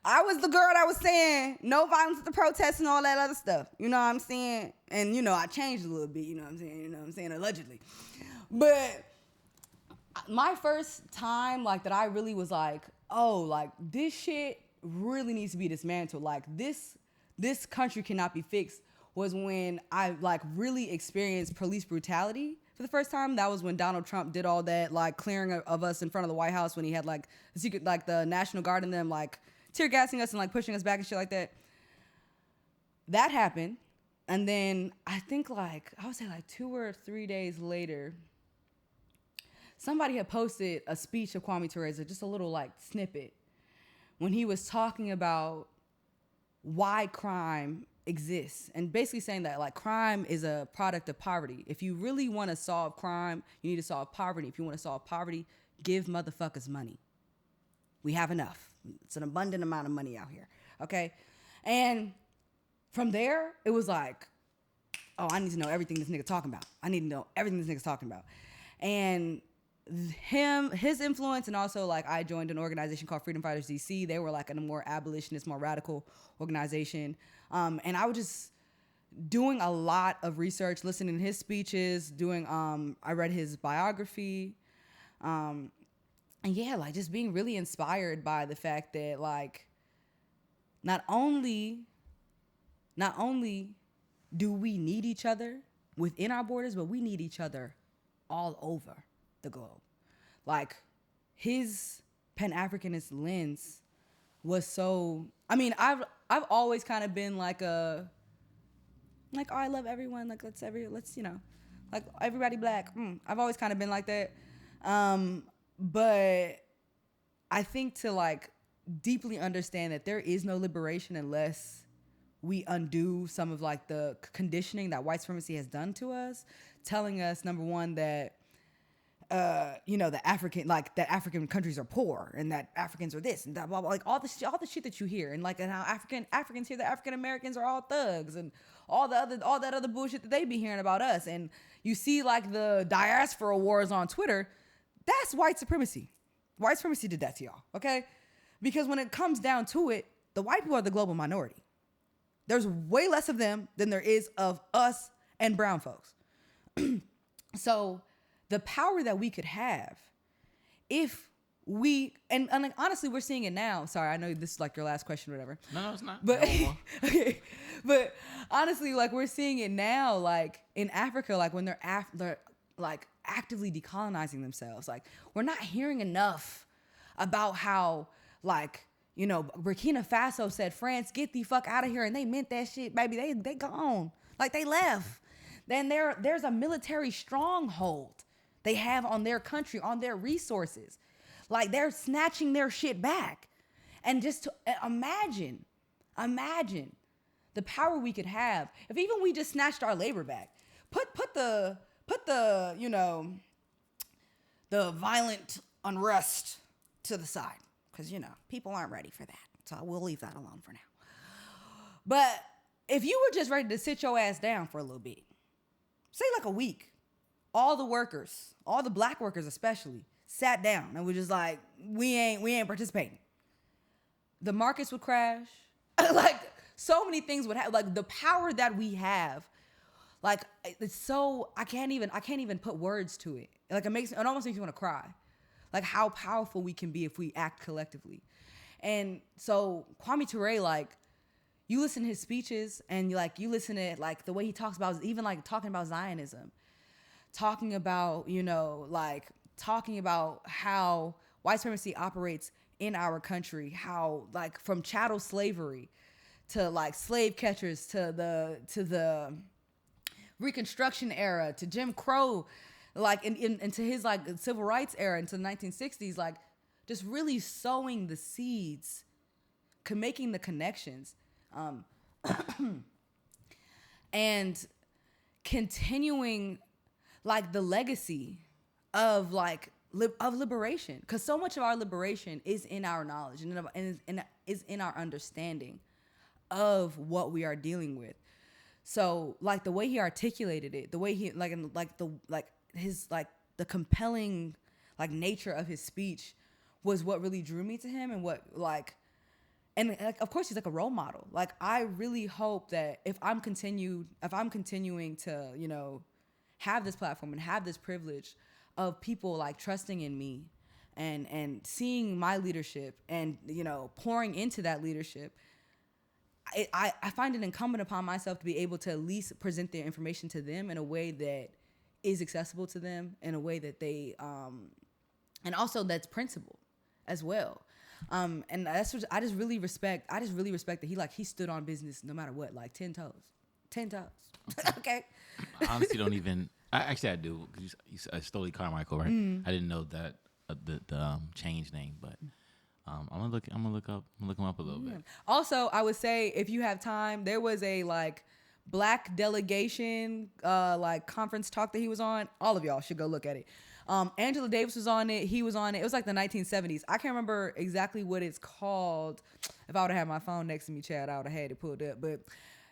I was the girl that was saying no violence at the protests and all that other stuff. You know what I'm saying? And, you know, I changed a little bit, you know what I'm saying? You know what I'm saying? Allegedly. But my first time, like, that I really was like, oh, like, this shit really needs to be dismantled. Like, this country cannot be fixed was when I, like, really experienced police brutality for the first time. That was when Donald Trump did all that, like, clearing of us in front of the White House when he had, like, the secret, like, the National Guard and them, like, tear gassing us and, like, pushing us back and shit like that. That happened. And then I think, like, I would say, like, 2 or 3 days later, somebody had posted a speech of Kwame Ture's, just a little, like, snippet, when he was talking about why crime exists, and basically saying that, like, crime is a product of poverty. If you really want to solve crime, you need to solve poverty. If you want to solve poverty, give motherfuckers money. We have enough. It's an abundant amount of money out here, okay? And from there, it was like, oh, I need to know everything this nigga talking about. I need to know everything this nigga's talking about. And his influence, and also, like, I joined an organization called Freedom Fighters DC. They were, like, a more abolitionist, more radical organization. And I was just doing a lot of research, listening to his speeches, I read his biography. And yeah, like, just being really inspired by the fact that, like, not only do we need each other within our borders, but we need each other all over the globe. Like, his Pan-Africanist lens was so, I mean, I've always kind of been like oh, I love everyone, like, let's you know, like, everybody black. I've always kind of been like that. But I think to, like, deeply understand that there is no liberation unless we undo some of, like, the conditioning that white supremacy has done to us, telling us, number one, that you know, that African countries are poor, and that Africans are this and that, blah, blah, like, all the shit that you hear, and, like, and how Africans hear that African Americans are all thugs, and all that other bullshit that they be hearing about us. And you see, like, the diaspora wars on Twitter. That's white supremacy. White supremacy did that to y'all, okay? Because when it comes down to it, the white people are the global minority. There's way less of them than there is of us and brown folks. So the power that we could have if we, and like, honestly, we're seeing it now. Sorry, I know this is, like, your last question or whatever. No, it's not. But, No. okay. But honestly, like, we're seeing it now, like, in Africa, like, when they're like, actively decolonizing themselves. Like, we're not hearing enough about how, like, you know, Burkina Faso said, France, get the fuck out of here. And they meant that shit, baby. They gone. Like, they left. Then there's a military stronghold they have on their country, on their resources. Like, they're snatching their shit back. And just to imagine the power we could have if even we just snatched our labor back. Put the you know, the violent unrest to the side, because, you know, people aren't ready for that. So we'll leave that alone for now. But if you were just ready to sit your ass down for a little bit, say like a week, all the workers, all the black workers especially, sat down and were just like, we ain't participating. The markets would crash. Like, so many things would happen. Like, the power that we have, like, it's so, I can't even put words to it. Like, it almost makes me want to cry. Like, how powerful we can be if we act collectively. And so Kwame Ture, like, you listen to his speeches and you listen to, like, the way he talks about, even, like, talking about Zionism, talking about, you know, like, talking about how white supremacy operates in our country, how, like, from chattel slavery to, like, slave catchers to the Reconstruction era to Jim Crow, like, into his, like, civil rights era into the 1960s, like, just really sowing the seeds, making the connections, and continuing, like, the legacy of, like, of liberation, because so much of our liberation is in our knowledge and is in our understanding of what we are dealing with. So, like, the way he articulated it, the way he, the compelling, like, nature of his speech was what really drew me to him, and what like, and like, of course he's like a role model. Like I really hope that if I'm continuing to, you know, have this platform and have this privilege of people like trusting in me and seeing my leadership and, you know, pouring into that leadership, I find it incumbent upon myself to be able to at least present their information to them in a way that is accessible to them, in a way that they, and also that's principled as well. And that's what I just really respect. I just really respect that he stood on business no matter what, like 10 toes. Okay. I honestly don't even. I do. Cause you Stoli Carmichael, right? I didn't know that the change name, but I'm gonna look him up a little bit. Also, I would say if you have time, there was a like black delegation like conference talk that he was on. All of y'all should go look at it. Angela Davis was on it. He was on it. It was like the 1970s. I can't remember exactly what it's called. If I would have had my phone next to me, Chad, I would have had it pulled up. But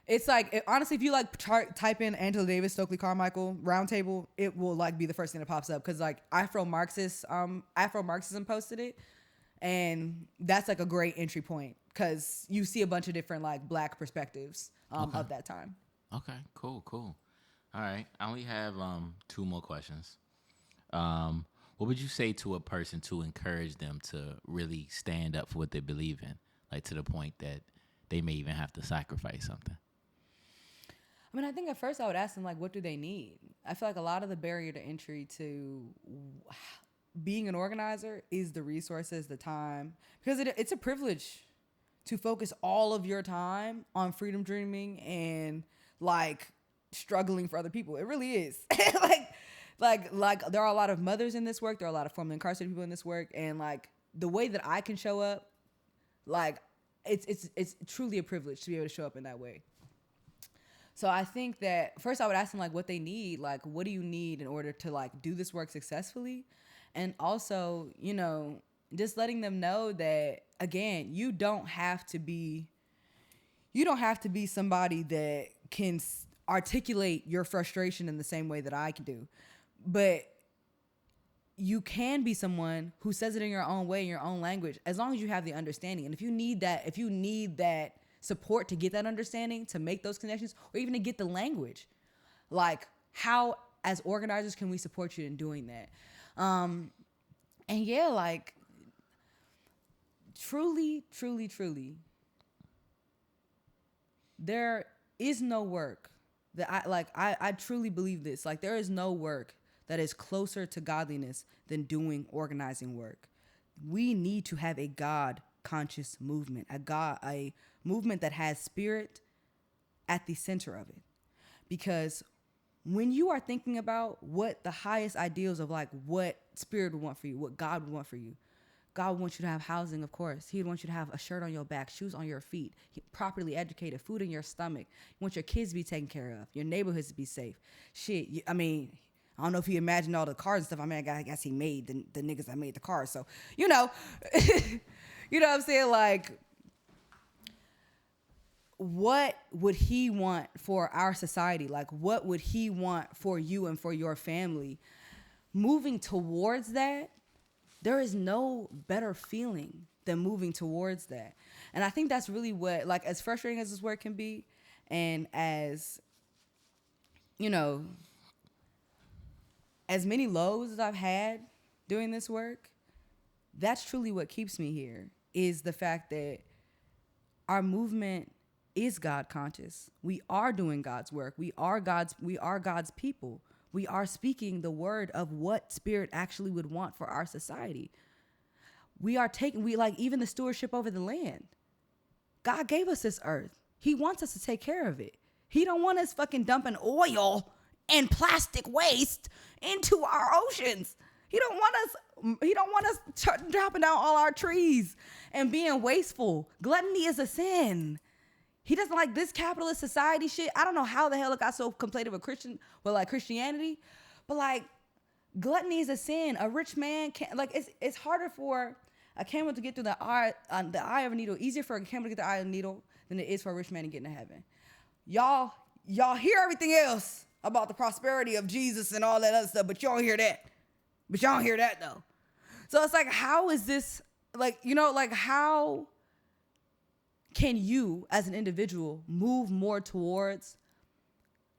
it's like, honestly, if you like type in Angela Davis, Stokely Carmichael roundtable, it will like be the first thing that pops up, because like Afro-Marxism posted it, and that's like a great entry point because you see a bunch of different like black perspectives of that time. Okay, cool. All right, I only have 2 more questions. What would you say to a person to encourage them to really stand up for what they believe in, like to the point that they may even have to sacrifice something? I mean, I think at first I would ask them, like, what do they need? I feel like a lot of the barrier to entry to being an organizer is the resources, the time, because it's a privilege to focus all of your time on freedom dreaming and like struggling for other people. It really is. like there are a lot of mothers in this work. There are a lot of formerly incarcerated people in this work. And like the way that I can show up, like it's truly a privilege to be able to show up in that way. So I think that first I would ask them like what they need, like what do you need in order to like do this work successfully? And also, you know, just letting them know that, again, you don't have to be somebody that can articulate your frustration in the same way that I can do. But you can be someone who says it in your own way, in your own language, as long as you have the understanding. And if you need that support to get that understanding, to make those connections, or even to get the language, like how as organizers can we support you in doing that? And yeah, like truly, there is no work that I truly believe this. Like there is no work that is closer to godliness than doing organizing work. We need to have a God conscious movement, a movement that has spirit at the center of it. Because when you are thinking about what the highest ideals of like what spirit would want for you, what God would want for you, God would want you to have housing, of course. He would want you to have a shirt on your back, shoes on your feet, properly educated, food in your stomach. You want your kids to be taken care of, your neighborhoods to be safe. Shit, I mean, I don't know if you imagine all the cars and stuff. I mean, I guess he made the niggas that made the cars. So, you know, you know what I'm saying? Like, what would he want for our society? Like, what would he want for you and for your family? Moving towards that, there is no better feeling than moving towards that. And I think that's really what, like, as frustrating as this work can be, and as, you know, as many lows as I've had doing this work, that's truly what keeps me here, is the fact that our movement is God conscious. We are doing God's work. We are God's people. We are speaking the word of what spirit actually would want for our society. We like even the stewardship over the land. God gave us this earth. He wants us to take care of it. He don't want us fucking dumping oil and plastic waste into our oceans. He don't want us dropping down all our trees and being wasteful. Gluttony is a sin. He doesn't like this capitalist society shit. I don't know how the hell it got so conflated with Christianity, but like gluttony is a sin. A rich man can't, like, it's harder for a camel to get through the eye of a needle. Easier for a camel to get the eye of a needle than it is for a rich man to get into heaven. Y'all hear everything else about the prosperity of Jesus and all that other stuff, but you don't hear that. But y'all don't hear that though. So it's like, how is this, like, you know, like, how can you as an individual move more towards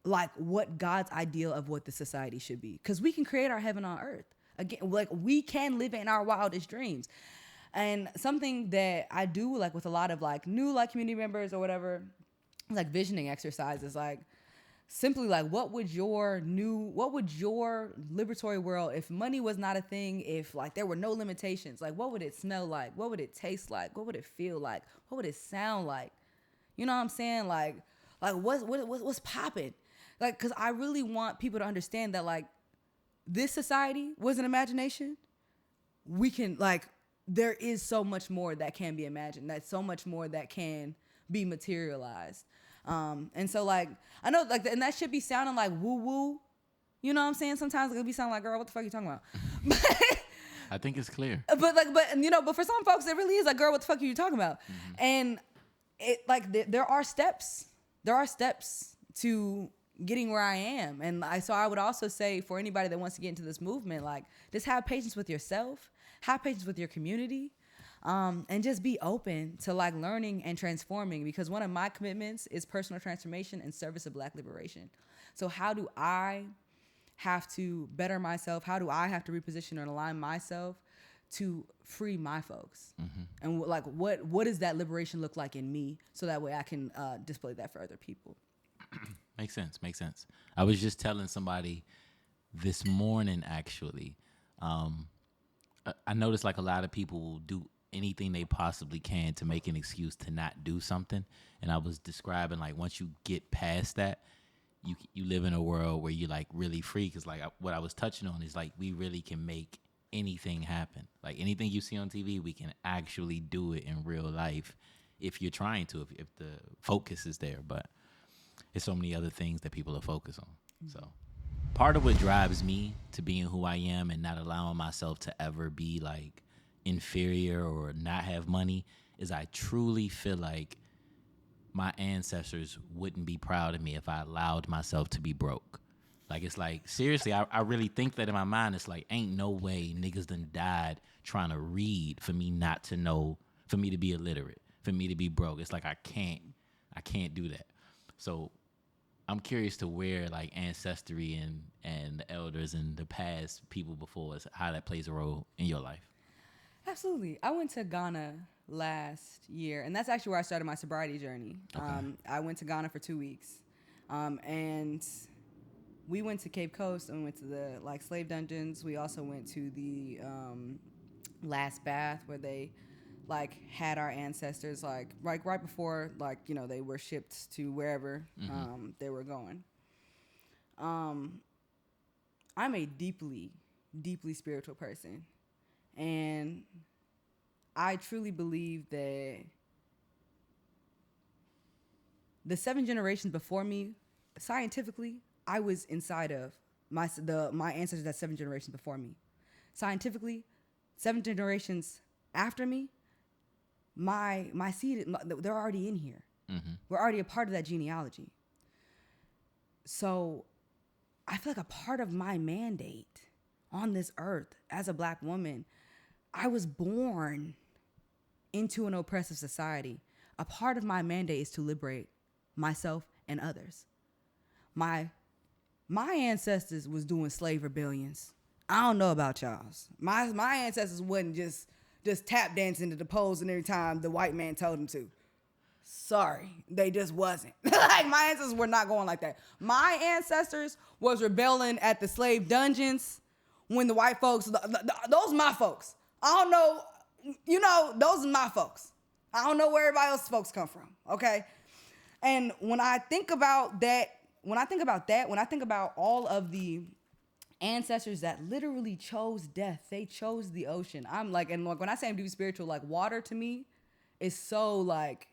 like what God's ideal of what the society should be? Because we can create our heaven on earth. Again, like, we can live in our wildest dreams. And something that I do, like, with a lot of like new like community members or whatever, like visioning exercises, like simply like, what would your liberatory world, if money was not a thing, if like there were no limitations, like what would it smell like? What would it taste like? What would it feel like? What would it sound like? You know what I'm saying? Like what's popping? Like, cause I really want people to understand that like this society was an imagination. We can, like, there is so much more that can be imagined. That's so much more that can be materialized. And so like, I know like, and that should be sounding like woo woo, you know what I'm saying? Sometimes it'll be sounding like, girl, what the fuck are you talking about? I think it's clear. But for some folks, it really is like, girl, what the fuck are you talking about? Mm-hmm. And it like, there are steps to getting where I am. And so I would also say for anybody that wants to get into this movement, like, just have patience with yourself, have patience with your community. And just be open to like learning and transforming, because one of my commitments is personal transformation and service of Black liberation. So how do I have to better myself? How do I have to reposition and align myself to free my folks? Mm-hmm. And like, what does that liberation look like in me, so that way I can display that for other people? Makes sense. I was just telling somebody this morning, actually. I noticed like a lot of people will do anything they possibly can to make an excuse to not do something. And I was describing like, once you get past that, you live in a world where you're like really free. Cause like what I was touching on is like, we really can make anything happen. Like anything you see on TV, we can actually do it in real life if you're trying to, if the focus is there. But there's so many other things that people are focused on. Mm-hmm. So part of what drives me to being who I am and not allowing myself to ever be like inferior or not have money is I truly feel like my ancestors wouldn't be proud of me if I allowed myself to be broke. Like, it's like, seriously, I really think that in my mind. It's like, ain't no way niggas done died trying to read for me not to know, for me to be illiterate, for me to be broke. It's like, I can't do that. So I'm curious to where like ancestry and the elders and the past people before us, how that plays a role in your life. Absolutely. I went to Ghana last year, and that's actually where I started my sobriety journey. Okay. I went to Ghana for 2 weeks, and we went to Cape Coast and we went to the like slave dungeons. We also went to the last bath where they like had our ancestors like right before like, you know, they were shipped to wherever they were going. I'm a deeply, deeply spiritual person. And I truly believe that the 7 generations before me, scientifically, I was inside of my ancestors that 7 generations before me. Scientifically, 7 generations after me, my seed, they're already in here. Mm-hmm. We're already a part of that genealogy. So I feel like a part of my mandate on this earth as a Black woman, I was born into an oppressive society. A part of my mandate is to liberate myself and others. My ancestors was doing slave rebellions. I don't know about y'all's. My ancestors wasn't just tap dancing to the pose and every time the white man told them to. Sorry, they just wasn't. Like, my ancestors were not going like that. My ancestors was rebelling at the slave dungeons when the white folks, those are my folks. I don't know, you know, those are my folks. I don't know where everybody else's folks come from, okay? And when I think about that, when I think about all of the ancestors that literally chose death, they chose the ocean. I'm like, and like when I say I'm deeply spiritual, like water to me is so like,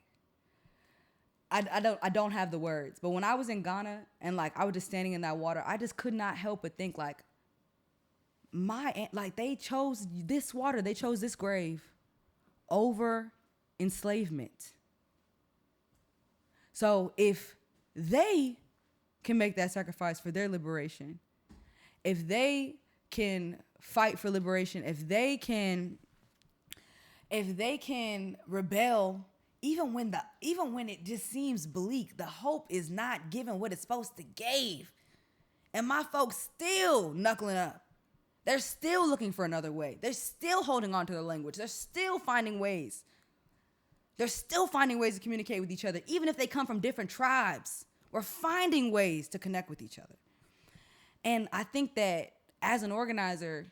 I don't have the words. But when I was in Ghana and like I was just standing in that water, I just could not help but think like, they chose this water, they chose this grave over enslavement. So if they can make that sacrifice for their liberation, if they can fight for liberation, if they can rebel, even when it just seems bleak, the hope is not giving what it's supposed to give. And my folks still knuckling up. They're still looking for another way. They're still holding on to their language. They're still finding ways. They're still finding ways to communicate with each other, even if they come from different tribes. We're finding ways to connect with each other. And I think that as an organizer,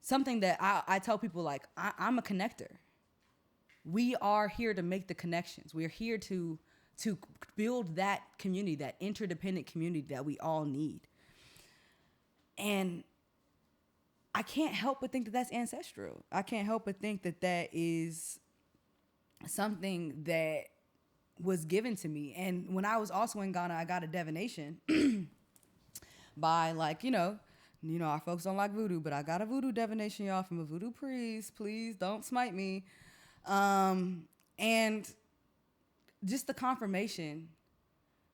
something that I tell people, like, I'm a connector. We are here to make the connections. We're here to build that community, that interdependent community that we all need. And I can't help but think that that's ancestral. I can't help but think that that is something that was given to me. And when I was also in Ghana, I got a divination by, like, you know, our folks don't like voodoo, but I got a voodoo divination, y'all, from a voodoo priest. Please don't smite me. And just the confirmation,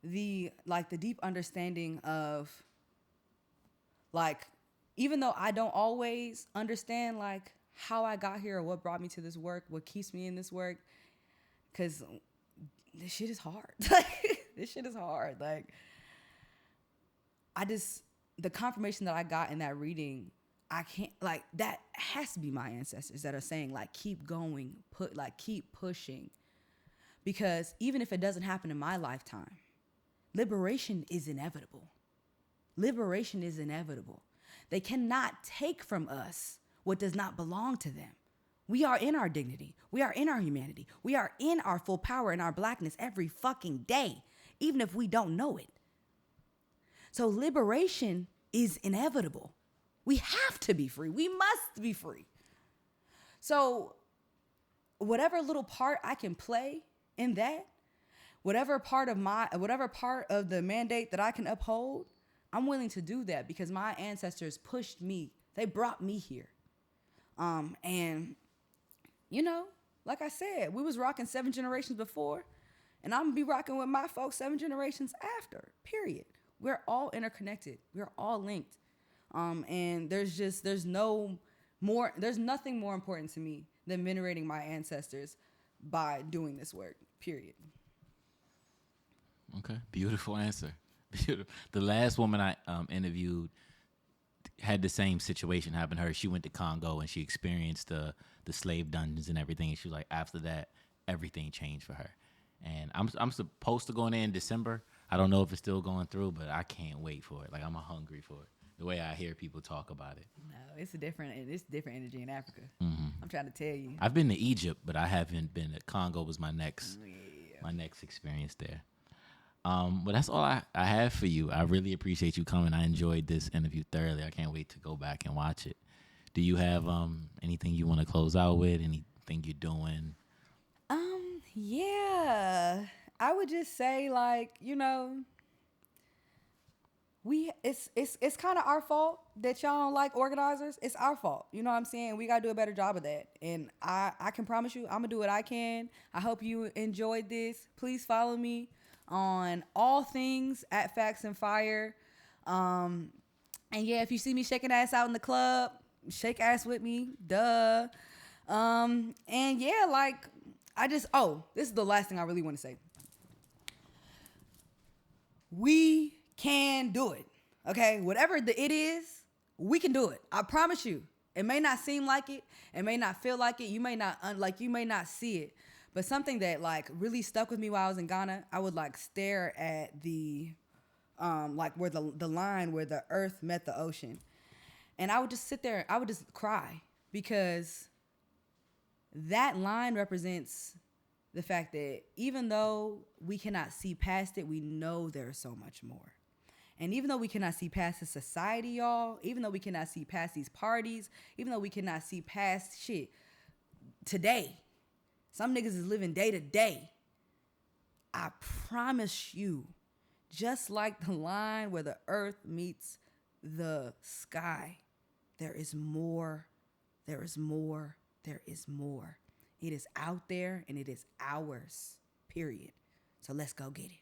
the deep understanding of, like, even though I don't always understand, like, how I got here or what brought me to this work, what keeps me in this work, because this shit is hard. This shit is hard. Like, the confirmation that I got in that reading, I can't, like, that has to be my ancestors that are saying, like, keep going, keep pushing. Because even if it doesn't happen in my lifetime, liberation is inevitable. Liberation is inevitable. They cannot take from us what does not belong to them. We are in our dignity. We are in our humanity. We are in our full power and our blackness every fucking day, even if we don't know it. So liberation is inevitable. We have to be free. We must be free. So whatever little part I can play in that, whatever part of the mandate that I can uphold, I'm willing to do that, because my ancestors pushed me. They brought me here. And, you know, like I said, we was rocking 7 generations before, and I'm going to be rocking with my folks 7 generations after, period. We're all interconnected. We're all linked. And there's nothing more important to me than venerating my ancestors by doing this work, period. Okay, beautiful answer. Beautiful. The last woman I interviewed had the same situation happen to her. She went to Congo and she experienced the slave dungeons and everything. And she was like, after that, everything changed for her. And I'm supposed to go in there in December. I don't know if it's still going through, but I can't wait for it. Like, I'm hungry for it. The way I hear people talk about it. No, it's different energy in Africa. Mm-hmm. I'm trying to tell you. I've been to Egypt, but I haven't been to Congo. Was my next experience there. But that's all I have for you. I really appreciate you coming. I enjoyed this interview thoroughly. I can't wait to go back and watch it. Do you have anything you want to close out with? Anything you're doing? Yeah. I would just say, like, you know, it's kind of our fault that y'all don't like organizers. It's our fault. You know what I'm saying? We got to do a better job of that. And I can promise you, I'm going to do what I can. I hope you enjoyed this. Please follow me on all things at FactsandFire. And yeah, if you see me shaking ass out in the club, shake ass with me. Duh. And yeah, like, this is the last thing I really want to say. We can do it. Okay? Whatever it is, we can do it. I promise you. It may not seem like it. It may not feel like it. You may not see it. But something that, like, really stuck with me while I was in Ghana, I would, like, stare at the where the line where the earth met the ocean. And I would just sit there, I would just cry, because that line represents the fact that even though we cannot see past it, we know there's so much more. And even though we cannot see past the society, y'all, even though we cannot see past these parties, even though we cannot see past shit, today, some niggas is living day to day. I promise you, just like the line where the earth meets the sky, there is more, there is more, there is more. It is out there and it is ours, period. So let's go get it.